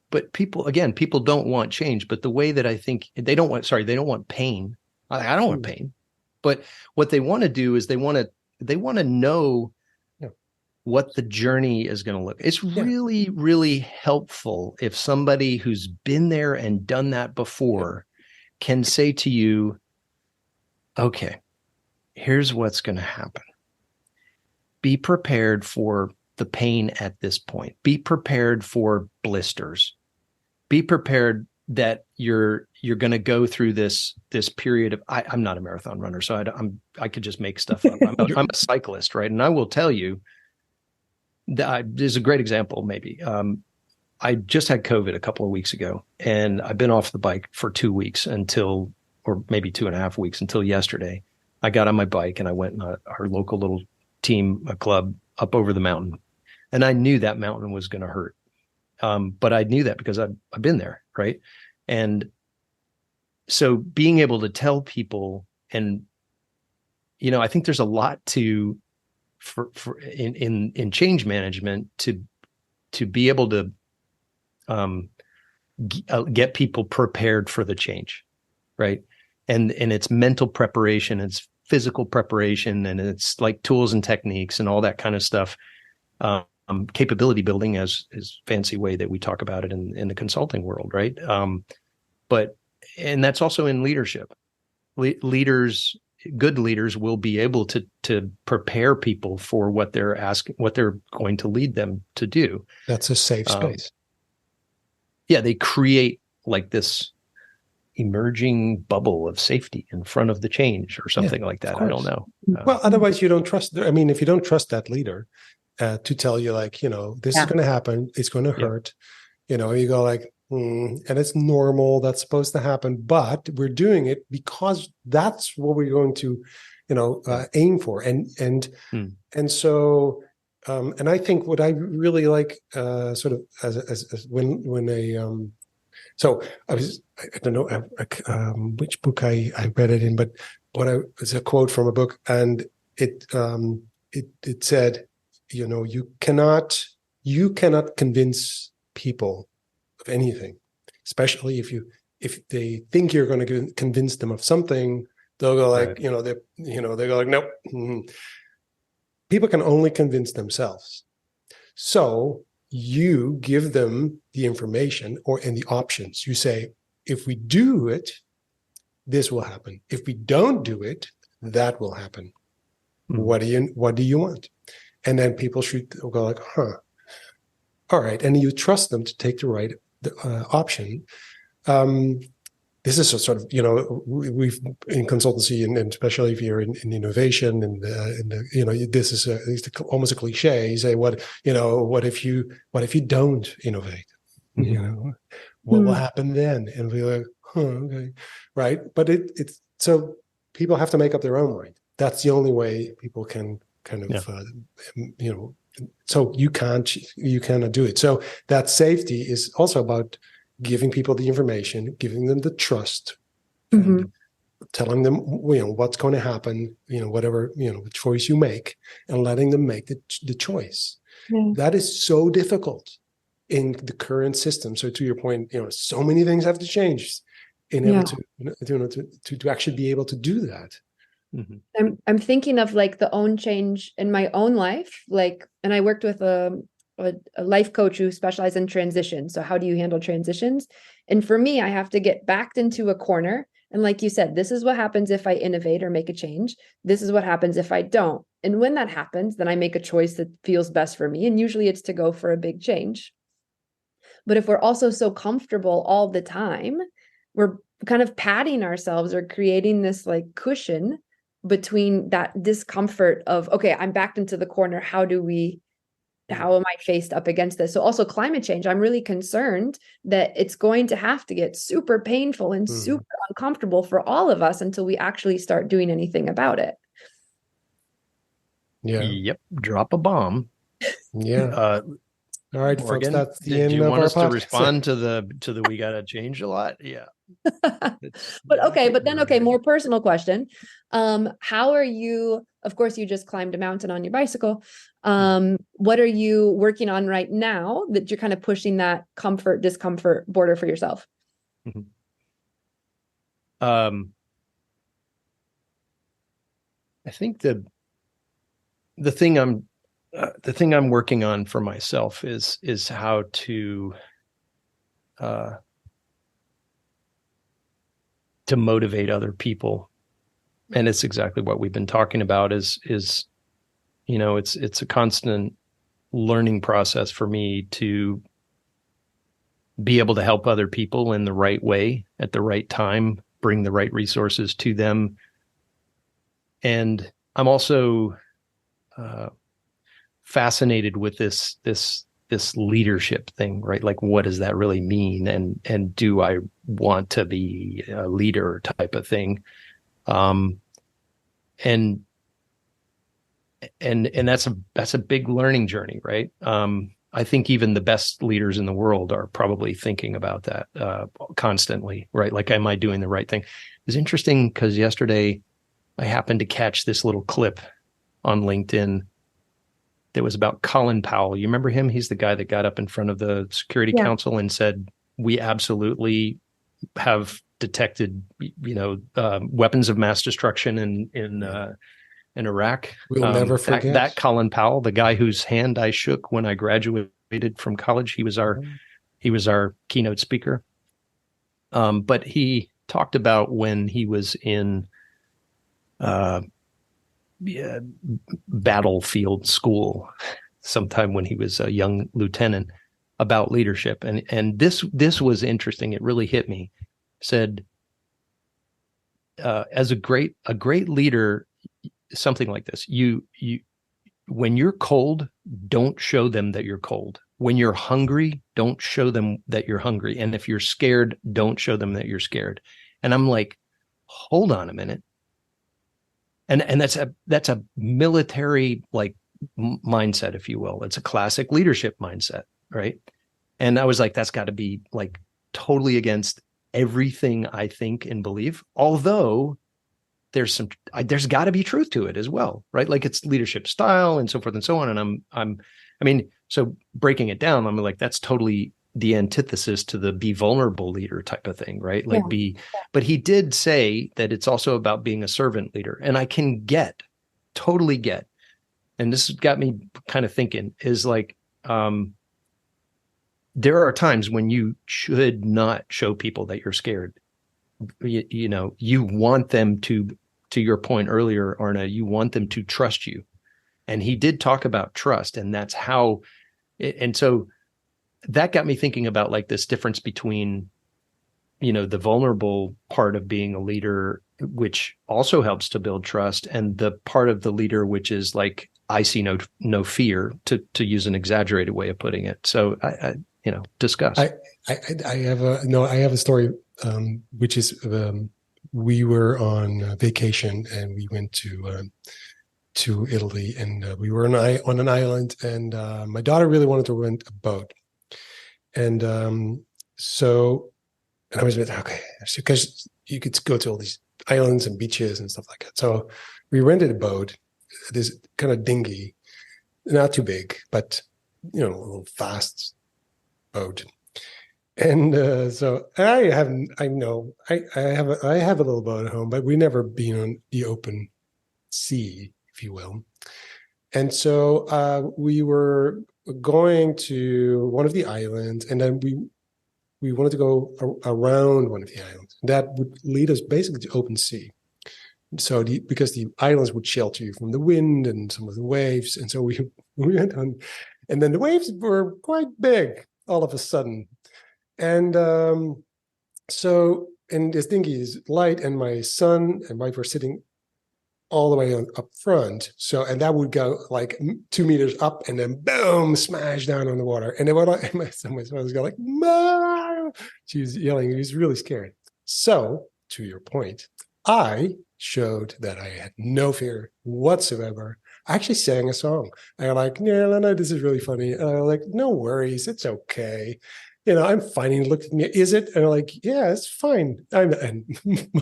But people don't want change. But the way that I think they don't want pain. I don't want pain. But what they want to do is they want to know what the journey is going to look. It's really, really helpful if somebody who's been there and done that before can say to you, okay, here's what's going to happen. Be prepared for the pain at this point. Be prepared for blisters. Be prepared that you're going to go through this period of, I'm not a marathon runner, so I could just make stuff up. I'm a cyclist, right? And I will tell you that there's a great example, maybe. I just had COVID a couple of weeks ago, and I've been off the bike for 2 weeks or maybe 2.5 weeks until yesterday. I got on my bike and I went in our local little team, a club up over the mountain. And I knew that mountain was going to hurt. But I knew that because I've been there. Right. And so being able to tell people, and, I think there's a lot in change management to be able to get people prepared for the change. Right. And it's mental preparation, it's physical preparation, and it's like tools and techniques and all that kind of stuff. Capability building as is fancy way that we talk about it in the consulting world, right? And that's also in leadership. Leaders, good leaders, will be able to prepare people for what they're going to lead them to do. That's a safe space. Yeah, they create like this emerging bubble of safety in front of the change or something like that. I don't know. Well, otherwise you don't trust. I mean, if you don't trust that leader to tell you, like, this is going to happen, it's going to hurt, you go like, and it's normal, that's supposed to happen, but we're doing it because that's what we're going to, aim for. And so, and I think what I really like, sort of as when so I don't know which book I read it in, but it's a quote from a book, and it said, you cannot convince people of anything, especially if they think you're going to convince them of something. They'll go like, right. They go like, nope. People can only convince themselves. So you give them the information and the options. You say, if we do it, this will happen. If we don't do it, that will happen. Mm-hmm. What do you want? And then people should go like, huh, all right. And you trust them to take the right option. This is a sort of, we've in consultancy, and especially if you're in innovation, and this is almost a cliche. You say, what if you don't innovate? Mm-hmm. What will happen then? And we're like, okay, right. But it's so people have to make up their own mind. That's the only way people can kind of, so you cannot do it. So that safety is also about giving people the information, giving them the trust, and telling them, what's going to happen, whatever, choice you make, and letting them make the choice. Yeah. That is so difficult in the current system. So to your point, so many things have to change in order to actually be able to do that. Mm-hmm. I'm thinking of like the own change in my own life, and I worked with a life coach who specialized in transition. So how do you handle transitions? And for me, I have to get backed into a corner. And like you said, this is what happens if I innovate or make a change. This is what happens if I don't. And when that happens, then I make a choice that feels best for me. And usually it's to go for a big change. But if we're also so comfortable all the time, we're kind of patting ourselves or creating this like cushion between that discomfort of, okay, I'm backed into the corner. How am I faced up against this? So also climate change, I'm really concerned that it's going to have to get super painful and super uncomfortable for all of us until we actually start doing anything about it. Yeah. Yep. Drop a bomb. Yeah. All right, Morgan, folks, that's the end of our podcast. Do you want us to respond to the we got to change a lot? Yeah. But more personal question. How are you, of course, you just climbed a mountain on your bicycle. What are you working on right now that you're kind of pushing that discomfort border for yourself? Mm-hmm. I think the thing I'm working on for myself is how to motivate other people. And it's exactly what we've been talking about is it's a constant learning process for me to be able to help other people in the right way at the right time, bring the right resources to them. And I'm also fascinated with this leadership thing, right? Like, what does that really mean? And do I want to be a leader type of thing? And and that's a big learning journey, right? I think even the best leaders in the world are probably thinking about that constantly, right? Like, am I doing the right thing? It's interesting because yesterday I happened to catch this little clip on LinkedIn that was about Colin Powell. You remember him? He's the guy that got up in front of the Security Yeah. Council and said, "We absolutely have detected, weapons of mass destruction in Iraq." We'll never That forget. Colin Powell, the guy whose hand I shook when I graduated from college, he was our keynote speaker. But he talked about when he was in uh, yeah, battlefield school, sometime when he was a young lieutenant, about leadership, and this was interesting. It really hit me. Said, as a great leader, something like this: you when you're cold, don't show them that you're cold. When you're hungry, don't show them that you're hungry. And if you're scared, don't show them that you're scared. And I'm like, hold on a minute. And that's a military like mindset, if you will. It's a classic leadership mindset, right? And I was like, that's got to be like totally against everything I think and believe. Although there's got to be truth to it as well, right? Like, it's leadership style and so forth and so on. And I mean, so breaking it down, I'm like, that's totally the antithesis to the be vulnerable leader type of thing, right? Like, but he did say that it's also about being a servant leader. And I can totally get, and this got me kind of thinking, is like, there are times when you should not show people that you're scared. You want them to your point earlier, Arna, you want them to trust you. And he did talk about trust, and that's how, and so that got me thinking about like this difference between, the vulnerable part of being a leader, which also helps to build trust, and the part of the leader, which is like, I see no fear, to use an exaggerated way of putting it. So I discuss. I have a story, which is, we were on vacation and we went to Italy, and we were on an island, and my daughter really wanted to rent a boat, and I was like, okay, because you could go to all these islands and beaches and stuff like that. So we rented a boat, this kind of dinghy, not too big, but a little fast boat. And so I have a little boat at home, but we never been on the open sea, if you will. And so we were going to one of the islands, and then we wanted to go around one of the islands. That would lead us basically to open sea. So because the islands would shelter you from the wind and some of the waves, and so we went on, and then the waves were quite big all of a sudden. And and this dinghy is light, and my son and wife were sitting all the way up front. So, and that would go like 2 meters up, and then boom, smash down on the water. And then my son was going like, "Mom!" She was yelling. He was really scared. So, to your point, I showed that I had no fear whatsoever. I actually sang a song. I'm like, "Yeah, no, this is really funny." And I'm like, "No worries, it's okay. I'm fine." He looked at me, "Is it?" And I'm like, "Yeah, it's fine." And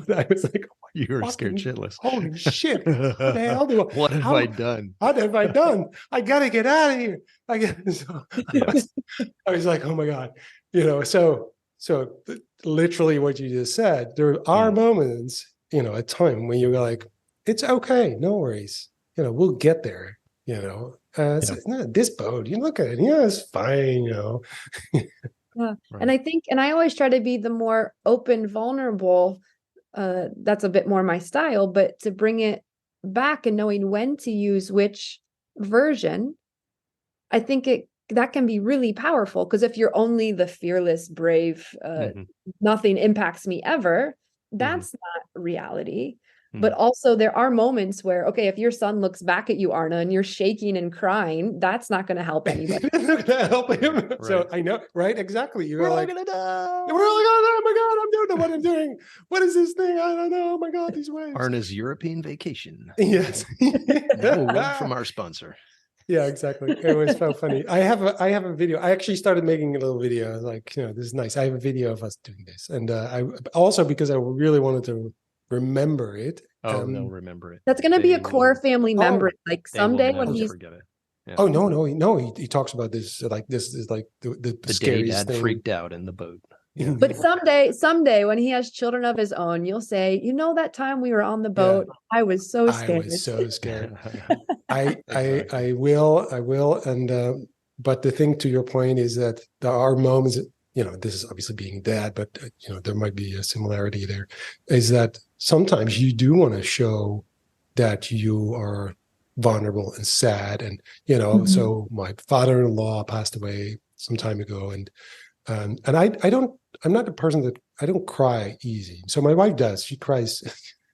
I was like, You were scared shitless. holy shit. What the hell what have I done? What have I done? I got to get out of here. So I was like, oh my God. So literally what you just said, there are moments, a time when you're like, it's okay. No worries. We'll get there. No, this boat, you look at it. Yeah, it's fine. Yeah. Right. And I always try to be the more open, vulnerable. That's a bit more my style, but to bring it back and knowing when to use which version, I think that can be really powerful. Because if you're only the fearless, brave, nothing impacts me ever, that's not reality. But also there are moments where, okay, if your son looks back at you, Arna, and you're shaking and crying, that's not going to help anybody. It's not gonna help him. Right. So I know, right? Exactly. You're We're all like, gonna die. we're all like, oh my God, I'm doing what I'm doing. What is this thing? I don't know. Oh my God, these waves. Arna's European vacation. Yes. Now a word from our sponsor. Yeah, exactly. It was so funny. I have a video. I actually started making a little video. Like, this is nice. I have a video of us doing this, and I also, because I really wanted to remember it. Oh, they'll remember it. That's going to be a core family member. Like someday when he's forget it. Yeah. Oh no. He talks about this like this is like the day scariest Dad thing. freaked out in the boat. Yeah. But someday when he has children of his own, you'll say, that time we were on the boat, I was so scared. I was so scared. I will. And but the thing, to your point, is that there are moments, this is obviously being dad, but there might be a similarity there, is that sometimes you do want to show that you are vulnerable and sad. And, so my father-in-law passed away some time ago, and I'm not a person that I don't cry easy. So my wife does. She cries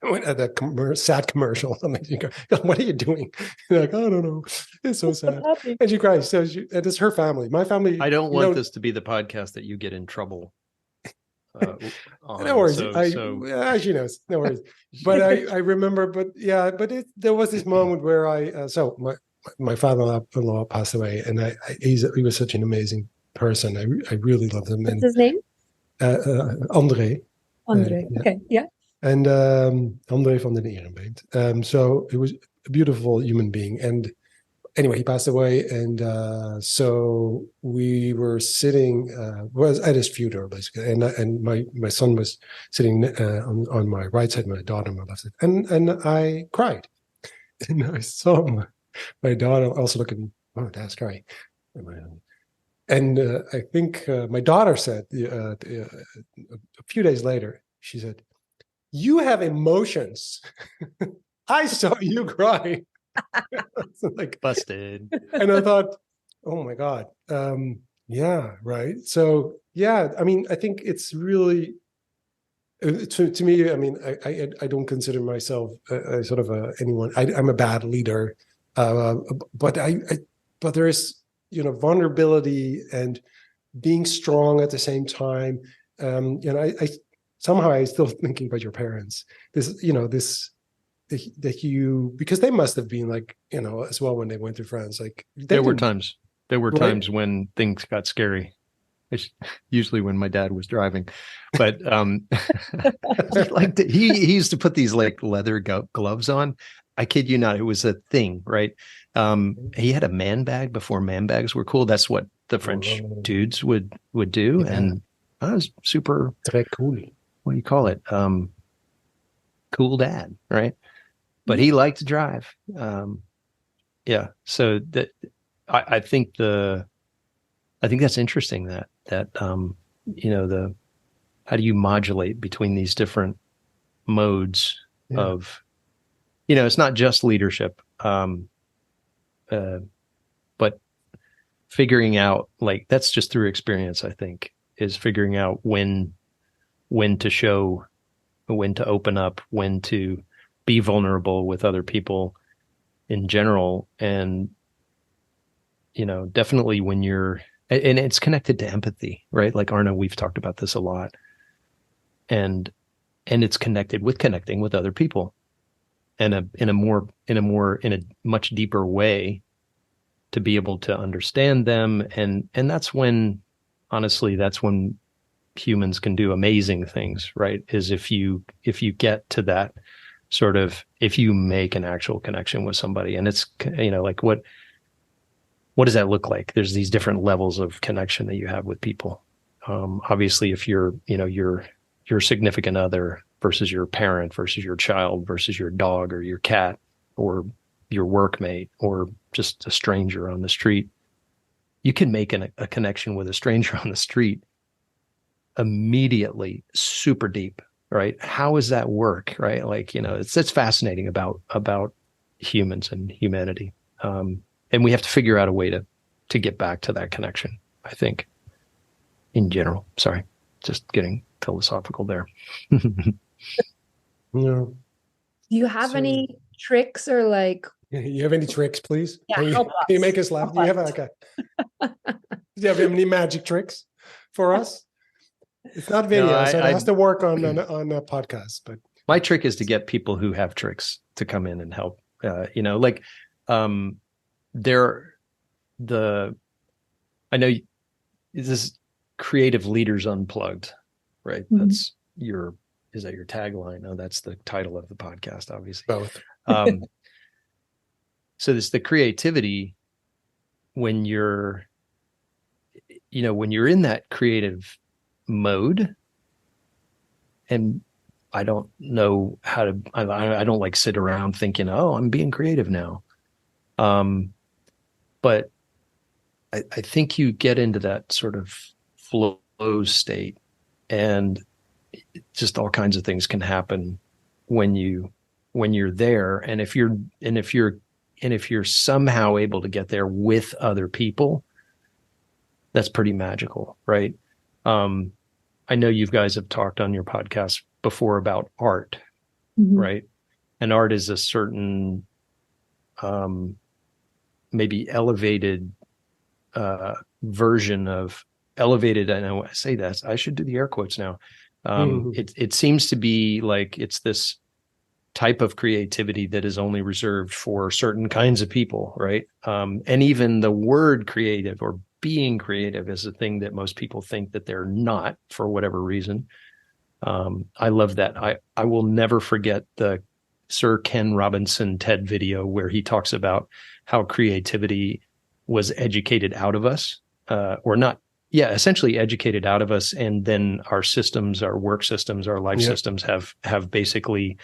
at a sad commercial. You go, what are you doing? You're like, I don't know. It's so sad. And she cries. So and it's her family. My family. I don't want this to be the podcast that you get in trouble. No worries. She knows. No worries. But I remember. But yeah. But there was this moment where so my father-in-law passed away, and he was such an amazing person. I really loved him. What's his name? André. André. Okay. Yeah. And André van den Ehrenbeet. So he was a beautiful human being. And anyway, he passed away. And so we were sitting, was at his funeral, basically. And my son was sitting on my right side, my daughter on my left side. And I cried. And I saw my daughter also looking, oh, that's crying. And I think my daughter said a few days later, she said, "You have emotions. I saw you cry." Like, busted. And I thought, oh my God. Yeah, right. So yeah, I mean, I think it's really to me. I mean, I don't consider myself sort of anyone. I'm a bad leader, but there is vulnerability and being strong at the same time. I somehow I still thinking about your parents. Because they must have been like, as well when they went to France. Like there were times when things got scary. It's usually when my dad was driving, but he used to put these like leather gloves on. I kid you not, it was a thing, right? He had a man bag before man bags were cool. That's what the French dudes would do, and I was super très cool. What do you call it? Cool dad, right? But he liked to drive. Yeah, so that I think that's interesting. That how do you modulate between these different modes of, it's not just leadership, but figuring out, like, that's just through experience, I think, is figuring out when to show, when to open up, when to be vulnerable with other people in general. And, definitely when you're, and it's connected to empathy, right? Like Arna, we've talked about this a lot, and it's connected with connecting with other people in a much deeper way, to be able to understand them. And that's when, honestly, that's when humans can do amazing things, right? Is if you get to that sort of, if you make an actual connection with somebody, and it's, like what does that look like? There's these different levels of connection that you have with people. Obviously, if you're, your significant other versus your parent versus your child versus your dog or your cat or your workmate or just a stranger on the street, you can make a connection with a stranger on the street immediately, super deep, right? How does that work, right? Like, it's fascinating about humans and humanity. And we have to figure out a way to get back to that connection, I think, in general. Sorry, just getting philosophical there. No. Do you have So, any tricks or like, you have any tricks, please? yeah, Can help you us. make us laugh? Help Do you have us. like a do you have any magic tricks for us? It's not No, video, so it I has to work on a podcast. But my trick is to get people who have tricks to come in and help. Like um, there the I know this is Creative Leaders Unplugged, right? Mhm. That's your is that your tagline? No, that's the title of the podcast, obviously. both. Um, so this the creativity when you're in that creative mode, and I don't know how to. I don't like sit around thinking, "Oh, I'm being creative now." But I think you get into that sort of flow state, and just all kinds of things can happen when you're there. And if you're somehow able to get there with other people, that's pretty magical, right? Um, I know you guys have talked on your podcast before about art, Mhm. right? And art is a certain um, maybe elevated version of elevated. I know I say that I should do the air quotes now. Mhm. It seems to be like it's this type of creativity that is only reserved for certain kinds of people, right? And even the word creative or being creative is a thing that most people think that they're not for whatever reason. I love that. I will never forget the Sir Ken Robinson TED video where he talks about how creativity was educated out of us, or not. Yeah, essentially educated out of us, and then our systems, our work systems, our life Yeah. systems have basically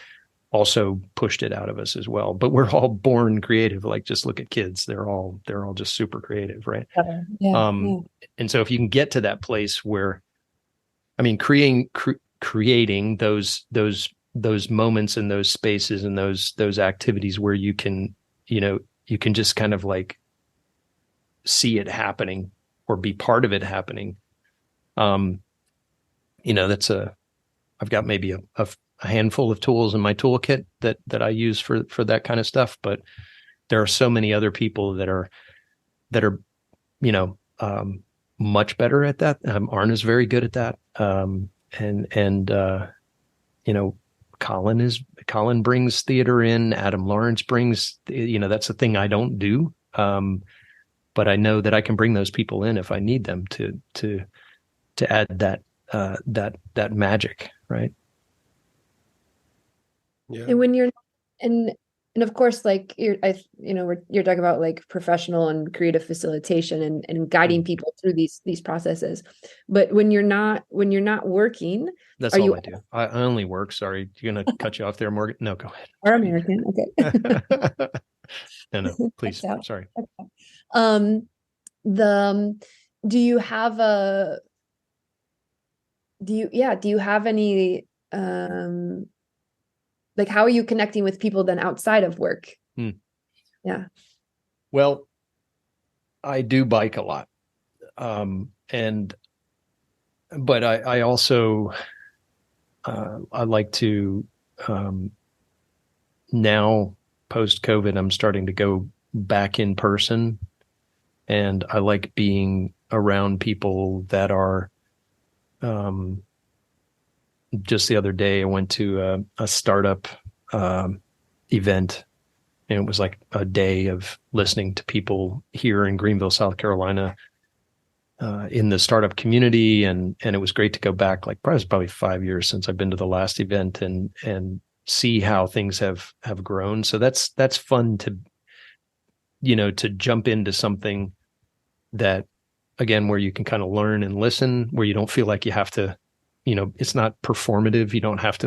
also pushed it out of us as well. But we're all born creative. Like just look at kids; they're all just super creative, right? Yeah, Um, yeah. and so if you can get to that place where, I mean, creating those moments and those spaces and those activities where you can just kind of like see it happening or be part of it happening. Um, that's I've got maybe a handful of tools in my toolkit that I use for that kind of stuff, but there are so many other people that are you know much better at that. Arna's very good at that, and you know, Colin brings theater in. Adam Lawrence brings, that's the thing I don't do. But I know that I can bring those people in if I need them to add that magic, right? Yeah. And when you're and and of course, like you're talking about like professional and creative facilitation and guiding Mm. people through these processes. But when you're not working, That's are all you I do. I only work. Sorry, you're gonna cut you off there, Morgan. No, go are American? Okay. ahead. No, Checks please. out. Sorry. Checks out. Um, the do you have a do you have any like how are you connecting with people then outside of work? Hmm. Yeah. Well, I do bike a lot, and but I also I like to um, now post COVID, I'm starting to go back in person, and I like being around people that are. Um, just the other day, I went to a startup um, event, and it was like a day of listening to people here in Greenville, South Carolina, in the startup community, and it was great to go back. Like probably 5 years since I've been to the last event, and see how things have grown. So that's fun to jump into something that, again, where you can kind of learn and listen, where you don't feel like you have to, it's not performative. You don't have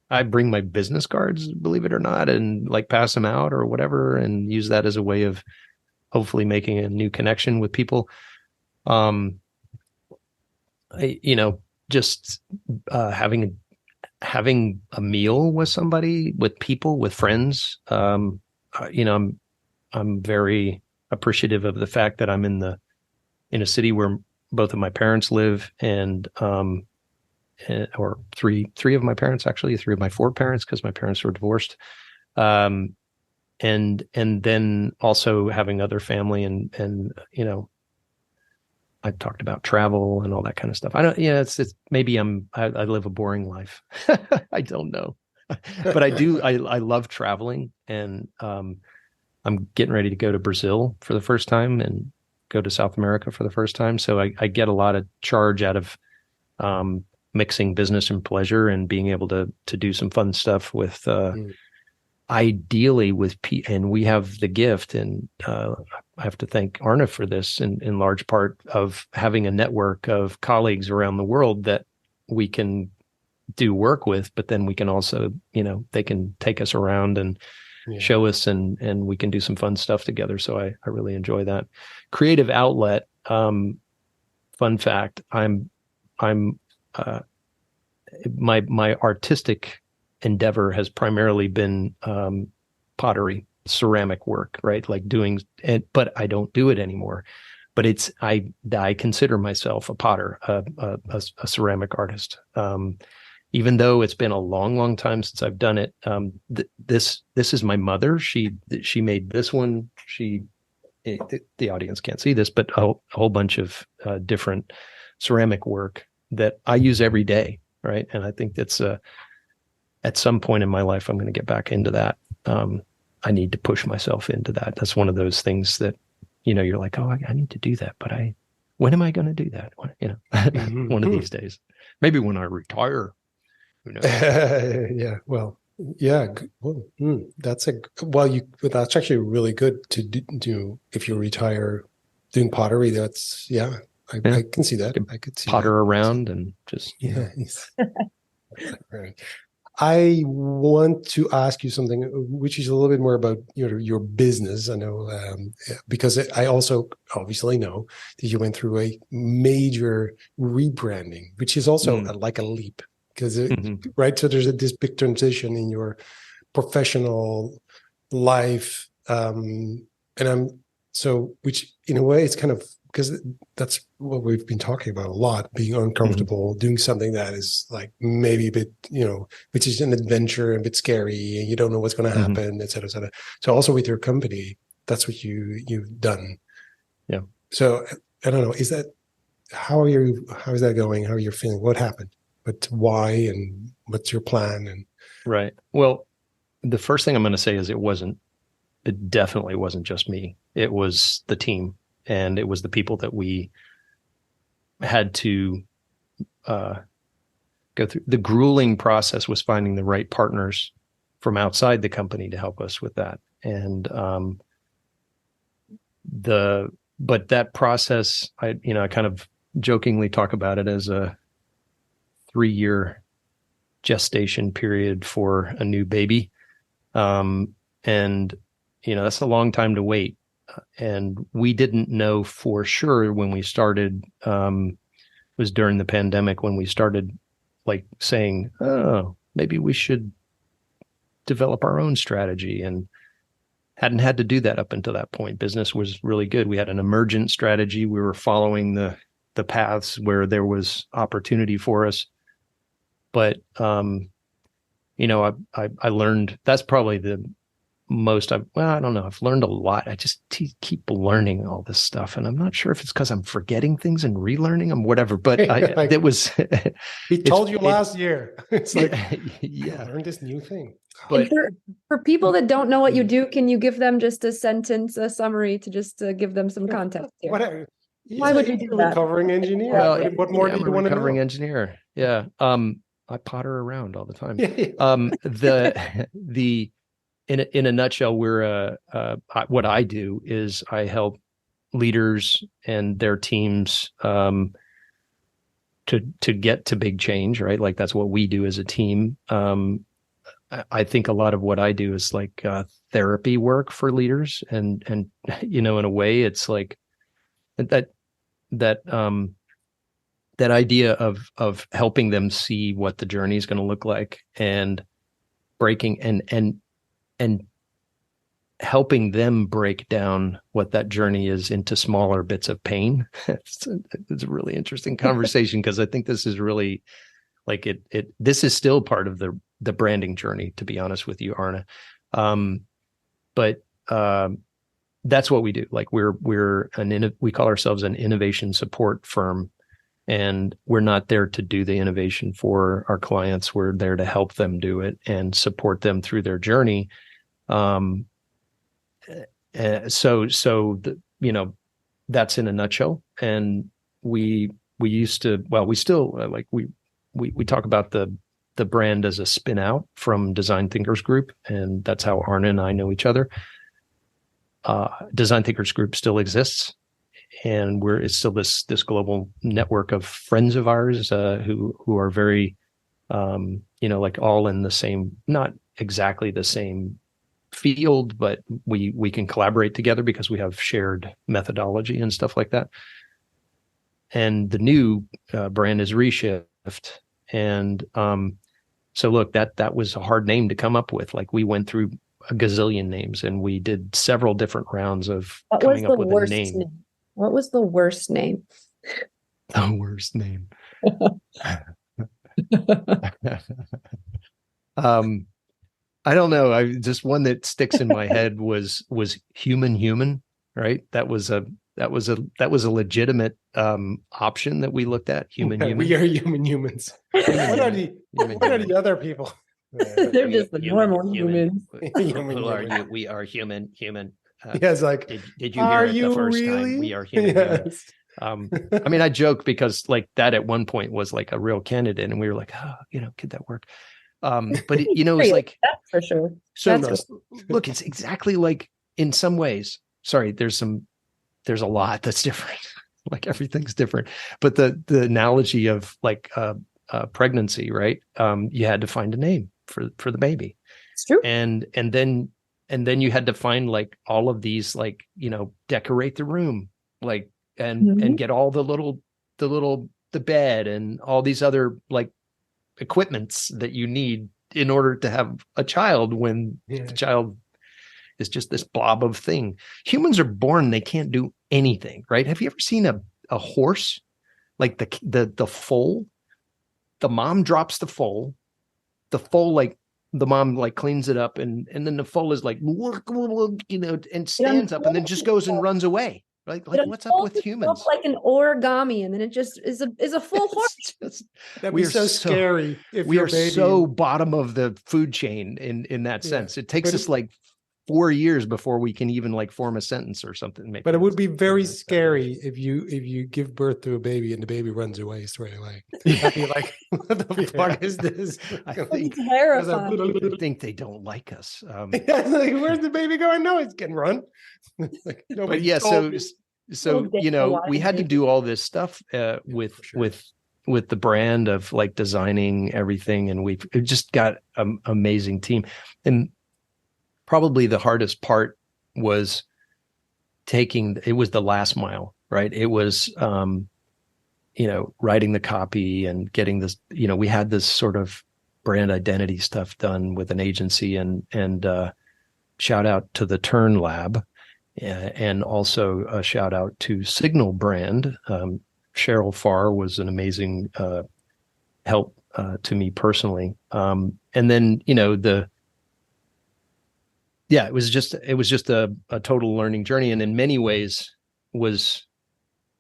I bring my business cards, believe it or not, and like pass them out or whatever, and use that as a way of hopefully making a new connection with people. Um, just having a meal with somebody, with people, with friends. I'm very appreciative of the fact that I'm in a city where both of my parents live, or three of my parents, actually, three of my four parents, because my parents were divorced. And then also having other family and I talked about travel and all that kind of stuff. I don't, it's maybe I live a boring life. I don't know, but I do. I love traveling, and I'm getting ready to go to Brazil for the first time and go to South America for the first time. So I get a lot of charge out of mixing business and pleasure and being able to do some fun stuff with ideally with and we have the gift, and I have to thank Arna for this in large part, of having a network of colleagues around the world that we can do work with, but then we can also, they can take us around and show us, and we can do some fun stuff together. So I really enjoy that. Creative outlet. Fun fact, my artistic endeavor has primarily been pottery, ceramic work, right? Like doing it, but I don't do it anymore. But I consider myself a potter, a ceramic artist. Even though it's been a long, long time since I've done it. This is my mother. She made this one. The audience can't see this, but a whole bunch of different ceramic work that I use every day, right? And I think that's at some point in my life, I'm going to get back into that. I need to push myself into that. That's one of those things that, you're like, oh, I need to do that. But when am I going to do that? One of these days, maybe when I retire, who knows? Yeah. Well, yeah. Well, that's actually really good to do if you retire doing pottery. I can see that. I could see potter around and just, Right. I want to ask you something, which is a little bit more about your business. I know because I also obviously know that you went through a major rebranding, which is also like a leap, because right. So there's this big transition in your professional life, which in a way it's kind of, because that's what we've been talking about a lot, being uncomfortable, doing something that is like maybe a bit, which is an adventure, a bit scary, and you don't know what's going to happen, et cetera, et cetera. So also with your company, that's what you've done. Yeah. So I don't know, how is that going? How are you feeling? What happened? But why, and what's your plan? And right. Well, the first thing I'm going to say is it definitely wasn't just me. It was the team. And it was the people that we had to go through. The grueling process was finding the right partners from outside the company to help us with that. And but that process, I kind of jokingly talk about it as a 3-year gestation period for a new baby. And that's a long time to wait. And we didn't know for sure when we started, it was during the pandemic when we started like saying, oh, maybe we should develop our own strategy, and hadn't had to do that up until that point. Business was really good. We had an emergent strategy. We were following the paths where there was opportunity for us. But, I learned that's probably the most I don't know. I've learned a lot. I just keep learning all this stuff, and I'm not sure if it's because I'm forgetting things and relearning them, whatever. But it was. He told you last year. It's like, yeah, I learned this new thing. But for people that don't know what you do, can you give them just a sentence, a summary, to just give them some context here? Why would you do that? Recovering engineer. Well, what more do you want to know? Recovering engineer. Yeah. I potter around all the time. In a nutshell, we're what I do is I help leaders and their teams to get to big change, right? Like that's what we do as a team. I think a lot of what I do is like therapy work for leaders, and in a way, it's like that idea of helping them see what the journey is going to look like, and breaking and helping them break down what that journey is into smaller bits of pain. It's a really interesting conversation, because I think this is really Like this is still part of the branding journey, to be honest with you, Arna. But that's what we do. Like we call ourselves an innovation support firm, and we're not there to do the innovation for our clients. We're there to help them do it and support them through their journey. That's in a nutshell. And we still we talk about the brand as a spin out from Design Thinkers Group, and that's how Arna and I know each other. Design Thinkers Group still exists, and it's still this global network of friends of ours who are very like all in the same, not exactly the same field, but we can collaborate together because we have shared methodology and stuff like that. And the new brand is Reshift. And so look, that was a hard name to come up with. Like, we went through a gazillion names, and we did several different rounds of coming up with a name. What was the worst name? The worst name. I don't know. Just one that sticks in my head was human, right? That was a legitimate option that we looked at. Human. We are humans. What are the other people? They're just the normal humans. Who are you? We are human. Yeah, it's like, did you hear it the first time? We are human. Yes. I mean, I joke because like that at one point was like a real candidate, and we were like, could that work? But it's like, that's for sure. So look, it's exactly like, in some ways, sorry, there's a lot that's different. Like, everything's different, but the analogy of like pregnancy, right? You had to find a name for the baby. It's true. And then you had to find like all of these, like, decorate the room, like, and get all the bed and all these other like equipments that you need in order to have a child when the child is just this blob of thing. Humans are born, they can't do anything, right? Have you ever seen a horse? Like the foal, the mom drops the foal, like the mom like cleans it up, and then the foal is like, and stands up and then just goes and runs away. Like what's up with humans? Like an origami, and then it just is a full horse. That'd be so scary. We are so bottom of the food chain in that sense. It takes us like 4 years before we can even like form a sentence or something. Maybe. But it would be very scary if you give birth to a baby and the baby runs away straight away. I'd be like, what the fuck is this? I think they don't like us. Like, where's the baby going? No, it's getting run. Like, but yeah, so we had to do all this stuff with the brand of like designing everything, and we've just got an amazing team. And probably the hardest part was it was the last mile, right? It was, writing the copy and getting this, we had this sort of brand identity stuff done with an agency, and shout out to the Turn Lab, and also a shout out to Signal Brand. Cheryl Farr was an amazing help to me personally. And then, it was just a total learning journey, and in many ways was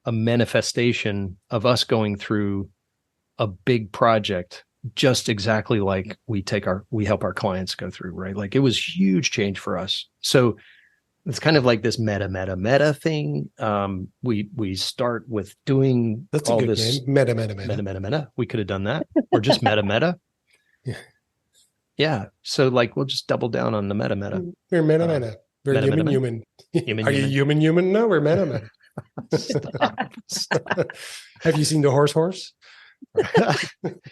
a manifestation of us going through a big project, just exactly like we help our clients go through, right? Like, it was huge change for us. So it's kind of like this meta thing. We start with doing that's all a good this name. Meta. We could have done that, or just meta. Yeah. Yeah. So like, we'll just double down on the meta. We're meta. We're human. Are you human? No, we're meta. Stop. Have you seen the horse?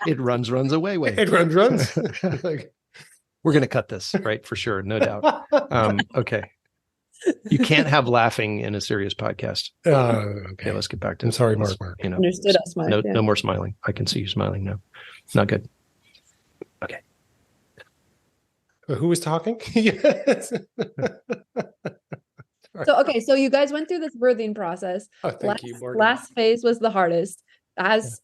It runs away. It runs. Like, we're going to cut this, right? For sure. No doubt. Okay. You can't have laughing in a serious podcast. Okay. Let's get back to I'm sorry, Mark. Understood us, Mark. No more smiling. I can see you smiling now. Not good. Okay. Who was talking? Yes. So you guys went through this birthing process. Oh, thank you, Morgan. Last phase was the hardest. as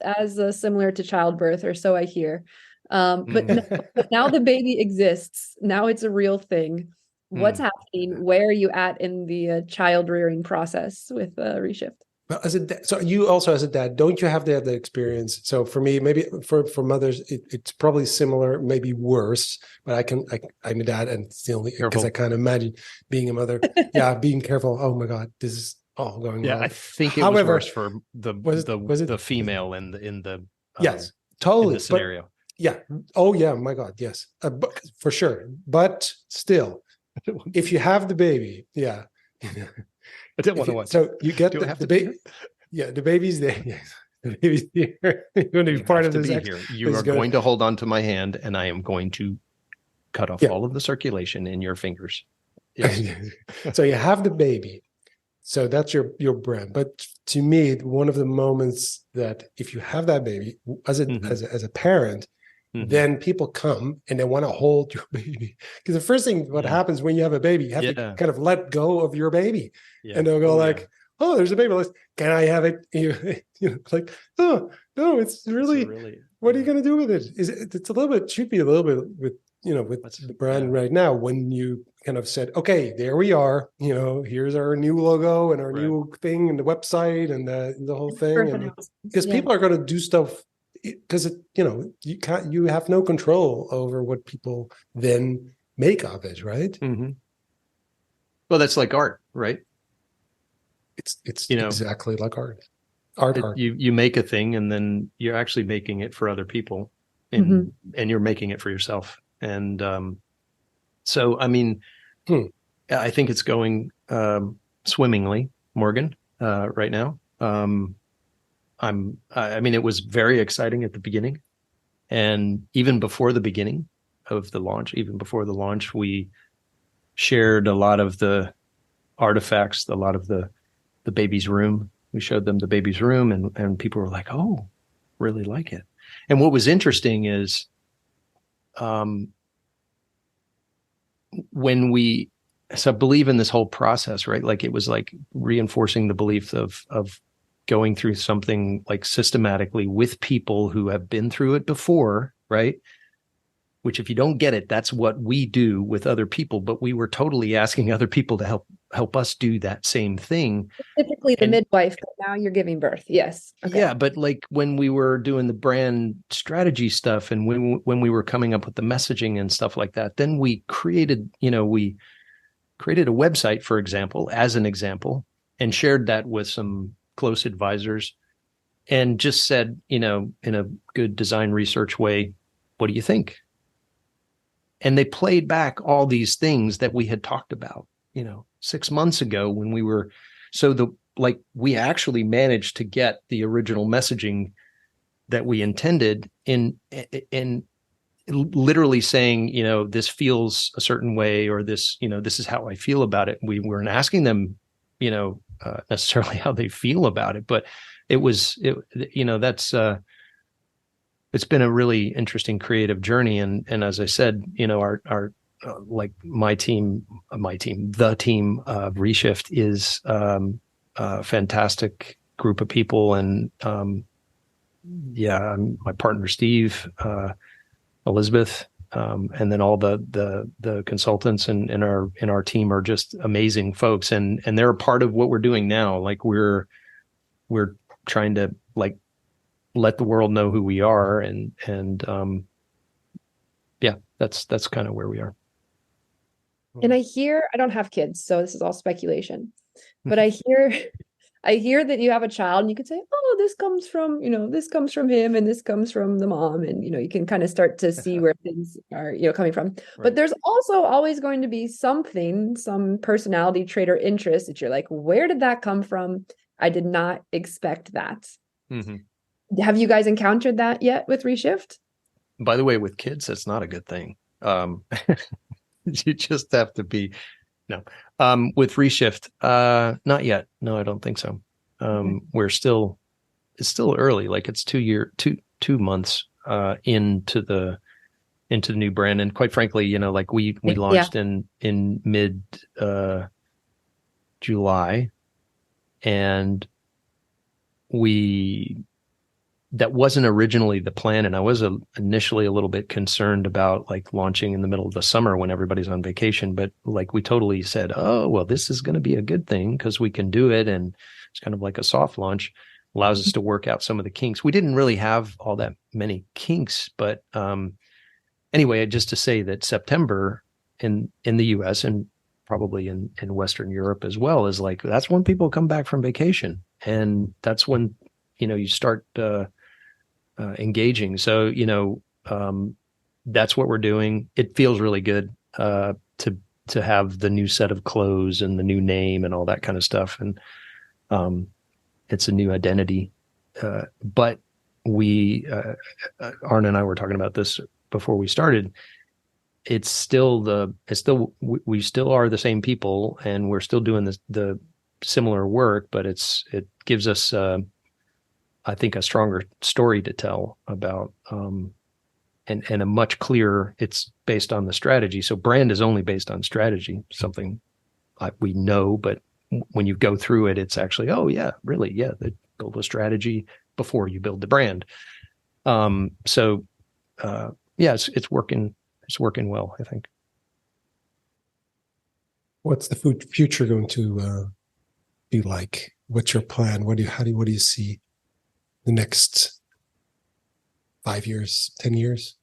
similar to childbirth, or so I hear. But Mm. but now the baby exists. Now it's a real thing. What's Mm. happening? Where are you at in the child rearing process with Reshift? Well, so you also as a dad, don't you have the experience? So for me, maybe for mothers, it's probably similar, maybe worse. But I'm a dad, and it's the only because I Careful. can't imagine being a mother. Yeah, being careful. Oh my God, this is all going Yeah, wrong. I think it was However, worse for the was it? the female Yes, in totally. the But scenario. yeah, oh yeah, my God, yes, but, for sure. But still, if you have the baby, yeah. I didn't want to watch it. So you get Do I have the to be baby. here? Yeah, the baby's there. Yes, the baby's here. You're going to be You part have of to this. be here. You This are is going going to hold on to my hand, and I am going to cut off yeah. all of the circulation in your fingers. Yes. So you have the baby. So that's your brand. But to me, one of the moments that if you have that baby as a Mhm. as a parent, Mhm. then people come and they want to hold your baby. Because the first thing what Yeah. happens when you have a baby, you have to Yeah. kind of let go of your baby. Yeah. And they'll go Oh, like, yeah. oh, there's a baby. Can I have it? Like, oh no, it's really. really, What are you going to do with it? It's a little bit, should be a little bit with with the brand right now, when you kind of said, okay, there we are, here's our new logo and our new thing and the website and the whole thing. And because people are going to do stuff because you have no control over what people then make of it, right? Mm-hmm. Well, that's like art, right? It's exactly like art. Art. You make a thing, and then you're actually making it for other people, and Mm-hmm. and you're making it for yourself. And so, I mean, I think it's going swimmingly, Morgan, right now. I mean, it was very exciting at the beginning, and even before the beginning of the launch, we shared a lot of the artifacts, a lot of the baby's room. We showed them the baby's room, and people were like, "Oh, really like it." And what was interesting is, when we believe in this whole process, right? Like, it was like reinforcing the belief of going through something like systematically with people who have been through it before, right? Which, if you don't get it, that's what we do with other people. But we were totally asking other people to help us do that same thing. Typically the midwife, but now you're giving birth. Yes. Okay. Yeah, but like when we were doing the brand strategy stuff, and when we were coming up with the messaging and stuff like that, then we created a website, for example, as an example, and shared that with some close advisors, and just said, in a good design research way, what do you think? And they played back all these things that we had talked about, 6 months ago when we were, we actually managed to get the original messaging that we intended in literally saying, this feels a certain way, or this is how I feel about it. We weren't asking them, necessarily how they feel about it, but that's it's been a really interesting creative journey. And as I said, our like the team of Reshift is a fantastic group of people. And my partner, Steve, Elizabeth, and then all the consultants in our team are just amazing folks. And they're a part of what we're doing now. Like, we're trying to let the world know who we are, and that's kind of where we are. And I don't have kids, so this is all speculation, but I hear that you have a child, and you could say, oh, this comes from him, and this comes from the mom, and you can kind of start to see where things are coming from. Right. But there's also always going to be some personality trait or interest that you're like, where did that come from? I did not expect that. Mm-hmm. Have you guys encountered that yet with Reshift? By the way, with kids, that's not a good thing. You just have to be with Reshift, not yet. No, I don't think so. Okay. It's still early. Like, it's 2 months into the new brand, and quite frankly, we launched in mid July, and we that wasn't originally the plan. And I was initially a little bit concerned about like launching in the middle of the summer when everybody's on vacation. But like we totally said, oh, well, this is going to be a good thing because we can do it. And it's kind of like a soft launch, allows us to work out some of the kinks. We didn't really have all that many kinks. But anyway, just to say that September in the US and probably in Western Europe as well is like, that's when people come back from vacation. And that's when, you start engaging. So, that's what we're doing. It feels really good to have the new set of clothes and the new name and all that kind of stuff. And it's a new identity. But we, Arne and I were talking about this before we started. We still are the same people, and we're still doing the similar work, but it gives us, I think, a stronger story to tell about, and a much clearer. It's based on the strategy. So brand is only based on strategy, something we know, but when you go through it, it's actually, oh yeah, really, yeah, they build a strategy before you build the brand. So yeah, it's working. It's working well, I think. What's the future going to be like? What's your plan? What do you see the next 5 years, 10 years?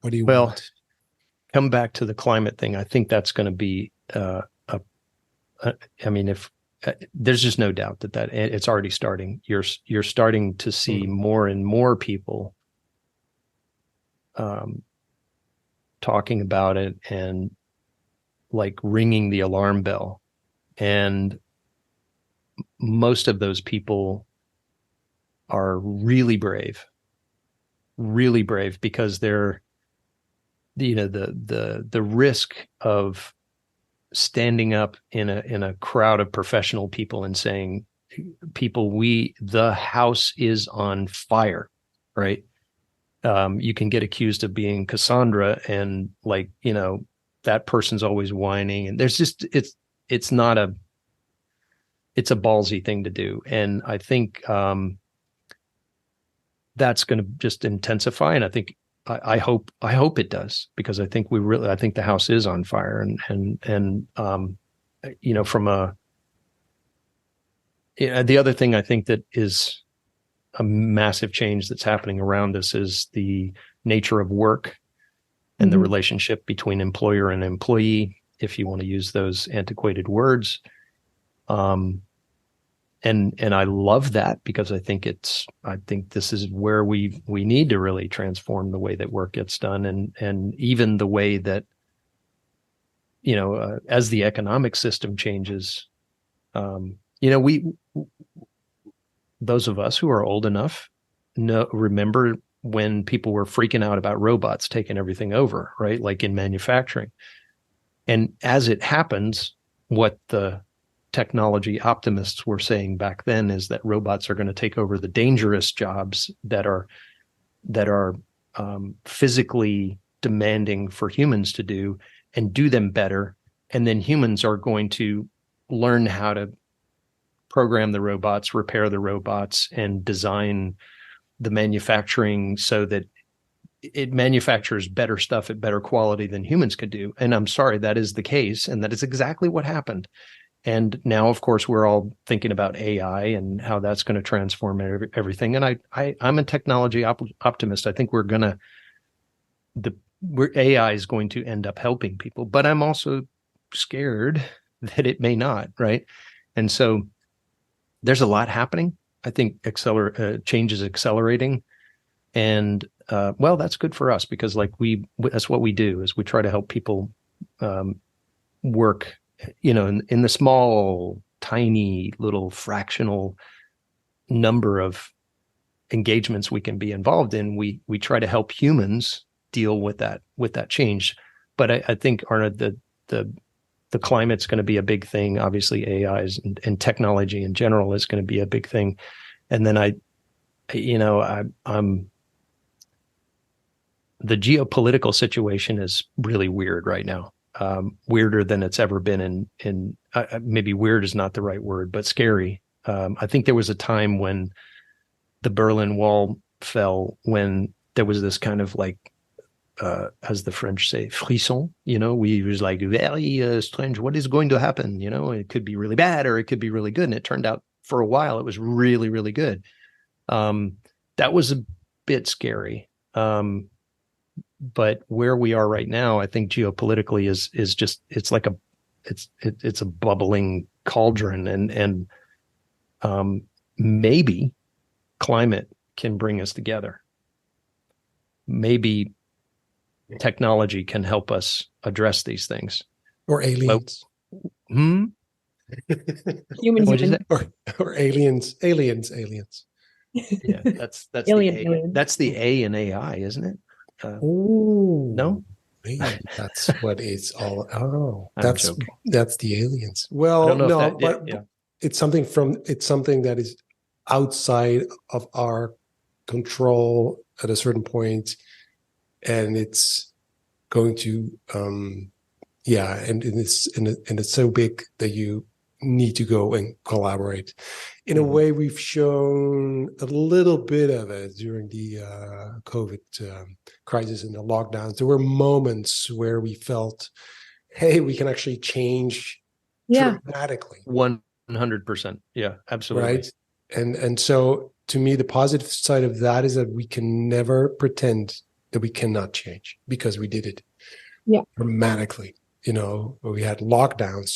What do you want? Come back to the climate thing. I think that's going to be if there's just no doubt that it's already starting. You're starting to see more and more people talking about it and like ringing the alarm bell. And most of those people are really brave because they're, the risk of standing up in a crowd of professional people and saying, people, the house is on fire, right? You can get accused of being Cassandra, and like, that person's always whining, and there's just, it's a ballsy thing to do. And I think, that's going to just intensify. And I think, I hope it does, because I think the house is on fire. And from the other thing I think that is a massive change that's happening around us is the nature of work and the relationship between employer and employee, if you want to use those antiquated words. And I love that, because I think this is where we need to really transform the way that work gets done, and even the way that, as the economic system changes, those of us who are old enough remember when people were freaking out about robots taking everything over, right? Like in manufacturing. And as it happens, what the technology optimists were saying back then is that robots are going to take over the dangerous jobs that are physically demanding for humans to do, and do them better. And then humans are going to learn how to program the robots, repair the robots, and design the manufacturing so that it manufactures better stuff at better quality than humans could do. And I'm sorry, that is the case. And that is exactly what happened. And now, of course, we're all thinking about AI and how that's going to transform everything. And I'm a technology optimist. I think AI is going to end up helping people, but I'm also scared that it may not, right? And so there's a lot happening. I think change is accelerating, and that's good for us, because like that's what we do, is we try to help people work, in the small, tiny, little fractional number of engagements we can be involved in. We try to help humans deal with that change. But I think, Arne, the climate's going to be a big thing. Obviously, AI and technology in general is going to be a big thing. And then I'm the geopolitical situation is really weird right now. Weirder than it's ever been in maybe weird is not the right word, but scary. I think there was a time when the Berlin Wall fell, when there was this kind of like, as the French say, frisson. We was like, very strange. What is going to happen? It could be really bad or it could be really good. And it turned out for a while it was really, really good. That was a bit scary. But where we are right now, I think geopolitically is just, it's like it's a bubbling cauldron, and maybe climate can bring us together. Maybe technology can help us address these things. Or aliens. Human. Or aliens. Yeah, that's Alien. That's the A in AI, isn't it? No, maybe that's what it's all. Oh, I'm joking. That's the aliens. Well, no, but it's something that is outside of our control at a certain point, and it's going to, and it's so big that you need to go and collaborate. In a way, we've shown a little bit of it during the COVID crisis and the lockdowns. There were moments where we felt, hey, we can actually change dramatically. 100%. Yeah, absolutely. Right. And so to me, the positive side of that is that we can never pretend that we cannot change, because we did it dramatically. We had lockdowns,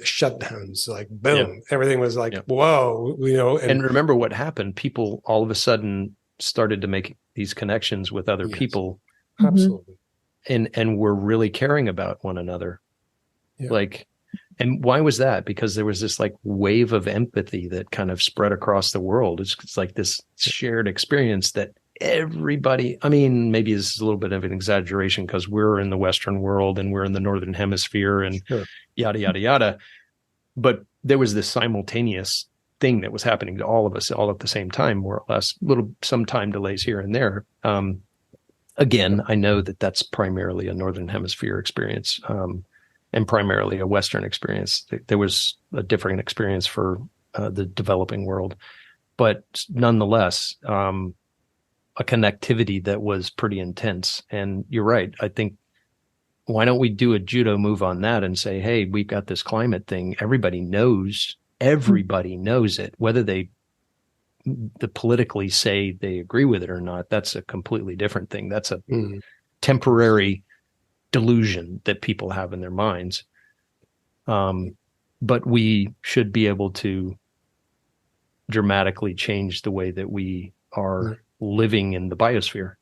shutdowns, like boom, everything was like, whoa, and remember what happened. People all of a sudden started to make these connections with other people. Absolutely. And we're really caring about one another. Yeah. And why was that? Because there was this like wave of empathy that kind of spread across the world. It's like this shared experience that everybody, I mean, maybe this is a little bit of an exaggeration because we're in the Western world and we're in the Northern Hemisphere and yada, yada, yada. But there was this simultaneous thing that was happening to all of us all at the same time, more or less, some time delays here and there. Again, I know that that's primarily a Northern Hemisphere experience, and primarily a Western experience. There was a different experience for the developing world, but nonetheless, a connectivity that was pretty intense. And you're right. I think, why don't we do a judo move on that and say, hey, we've got this climate thing. Everybody knows it, whether they politically say they agree with it or not. That's a completely different thing. That's a temporary delusion that people have in their minds. But we should be able to dramatically change the way that we are living in the biosphere.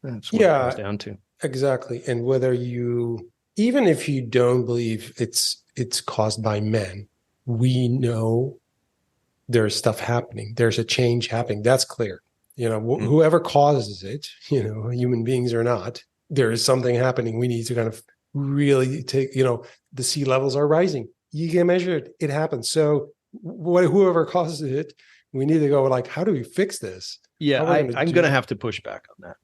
That's what it comes down to. Exactly. And even if you don't believe it's caused by men, we know there's stuff happening. There's a change happening. That's clear. Whoever causes it, human beings or not, there is something happening. We need to kind of really take, the sea levels are rising. You can measure it. It happens. So whoever causes it, we need to go like, how do we fix this? Yeah, I'm going to have to push back on that.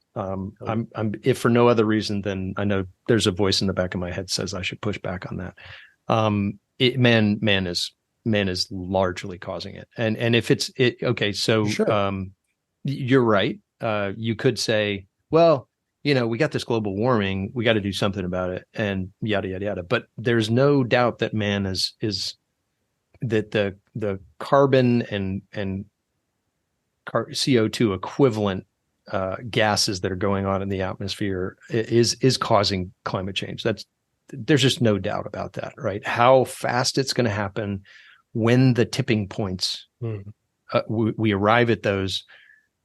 I'm if for no other reason than I know there's a voice in the back of my head says I should push back on that. Man is largely causing it, and if it's okay, so sure. You're right. You could say, well, we got this global warming, we got to do something about it, and yada yada yada. But there's no doubt that man is that the carbon and CO2 equivalent gases that are going on in the atmosphere is causing climate change. There's just no doubt about that, right? How fast it's going to happen, when the tipping points, we arrive at those,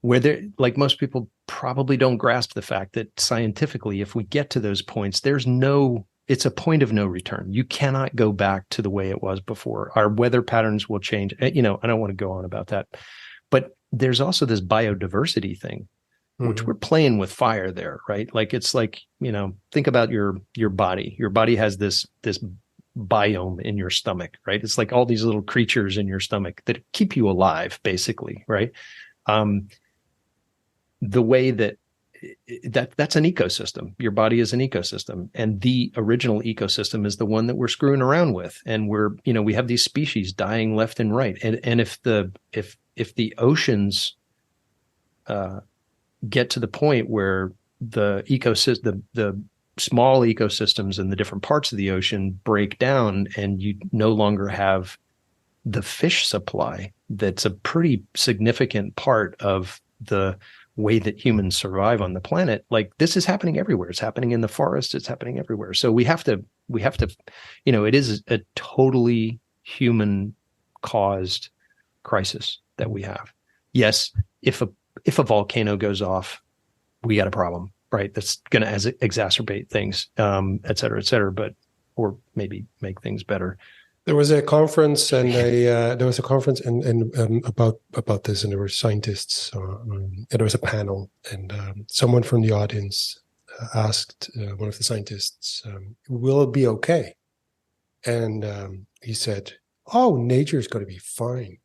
where like most people probably don't grasp the fact that scientifically, if we get to those points, it's a point of no return. You cannot go back to the way it was before. Our weather patterns will change. I don't want to go on about that, but there's also this biodiversity thing, which we're playing with fire there, right? Like, it's like, think about your body. Your body has this biome in your stomach, right? It's like all these little creatures in your stomach that keep you alive, basically, right? The way that that's an ecosystem. Your body is an ecosystem, and the original ecosystem is the one that we're screwing around with. And we have these species dying left and right. And if the oceans get to the point where the ecosystem, the small ecosystems in the different parts of the ocean break down, and you no longer have the fish supply, that's a pretty significant part of the way that humans survive on the planet. Like, this is happening everywhere. It's happening in the forest. It's happening everywhere. So we have to, it is a totally human caused crisis that we have. Yes. If a volcano goes off, we got a problem, right? That's going to exacerbate things, et cetera, or maybe make things better. There was a conference, and about this, and there were scientists, and there was a panel, and someone from the audience asked one of the scientists, "Will it be okay?" And he said, "Oh, nature's going to be fine.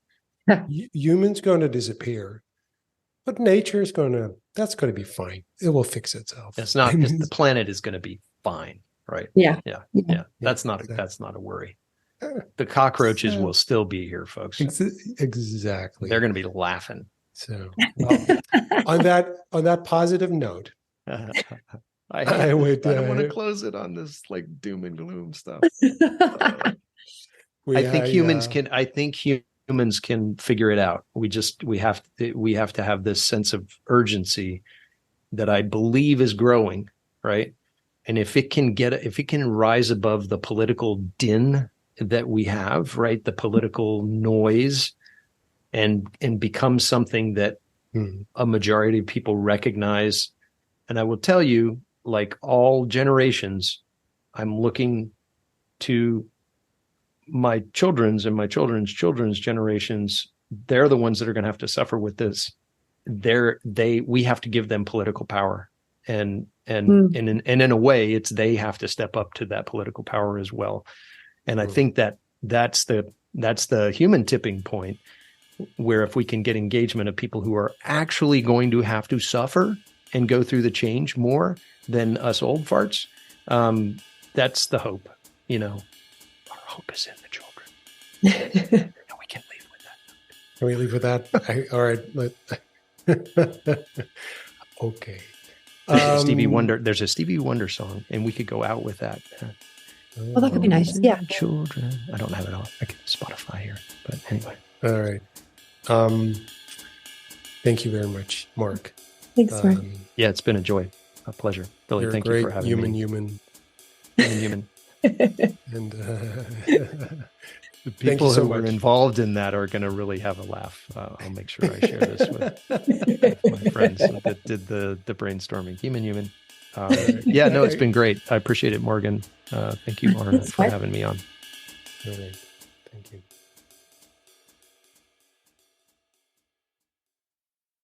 Humans going to disappear, but nature's that's going to be fine. It will fix itself. It's not. The planet is going to be fine, right? Yeah. That's not a worry. The cockroaches will still be here, folks. Exactly. They're going to be laughing. So, well, on that positive note, I don't want to close it on this like doom and gloom stuff. I think humans can figure it out. We have to have this sense of urgency that I believe is growing, right? And if it can rise above the political din that we have, right, the political noise, and become something that a majority of people recognize. And I will tell you, like all generations, I'm looking to my children's and my children's children's generations. They're the ones that are going to have to suffer with this. We have to give them political power, and in a way, they have to step up to that political power as well. And I think that's the human tipping point, where if we can get engagement of people who are actually going to have to suffer and go through the change more than us old farts, that's the hope. Our hope is in the children. And we can leave with that. Can we leave with that? All right. Okay. Stevie Wonder. There's a Stevie Wonder song, and we could go out with that. Well, that could be nice. Yeah. Children. I don't have it on. I can Spotify here, but anyway. All right. Thank you very much, Marc. Thanks, Marc. Yeah, it's been a joy, a pleasure. Billy, thank you for having me. Human. And the people who were involved in that are going to really have a laugh. I'll make sure I share this with my friends that did the brainstorming. Human. It's been great. I appreciate it, Morgan. Thank you, Arna, for having me on. All right. Thank you.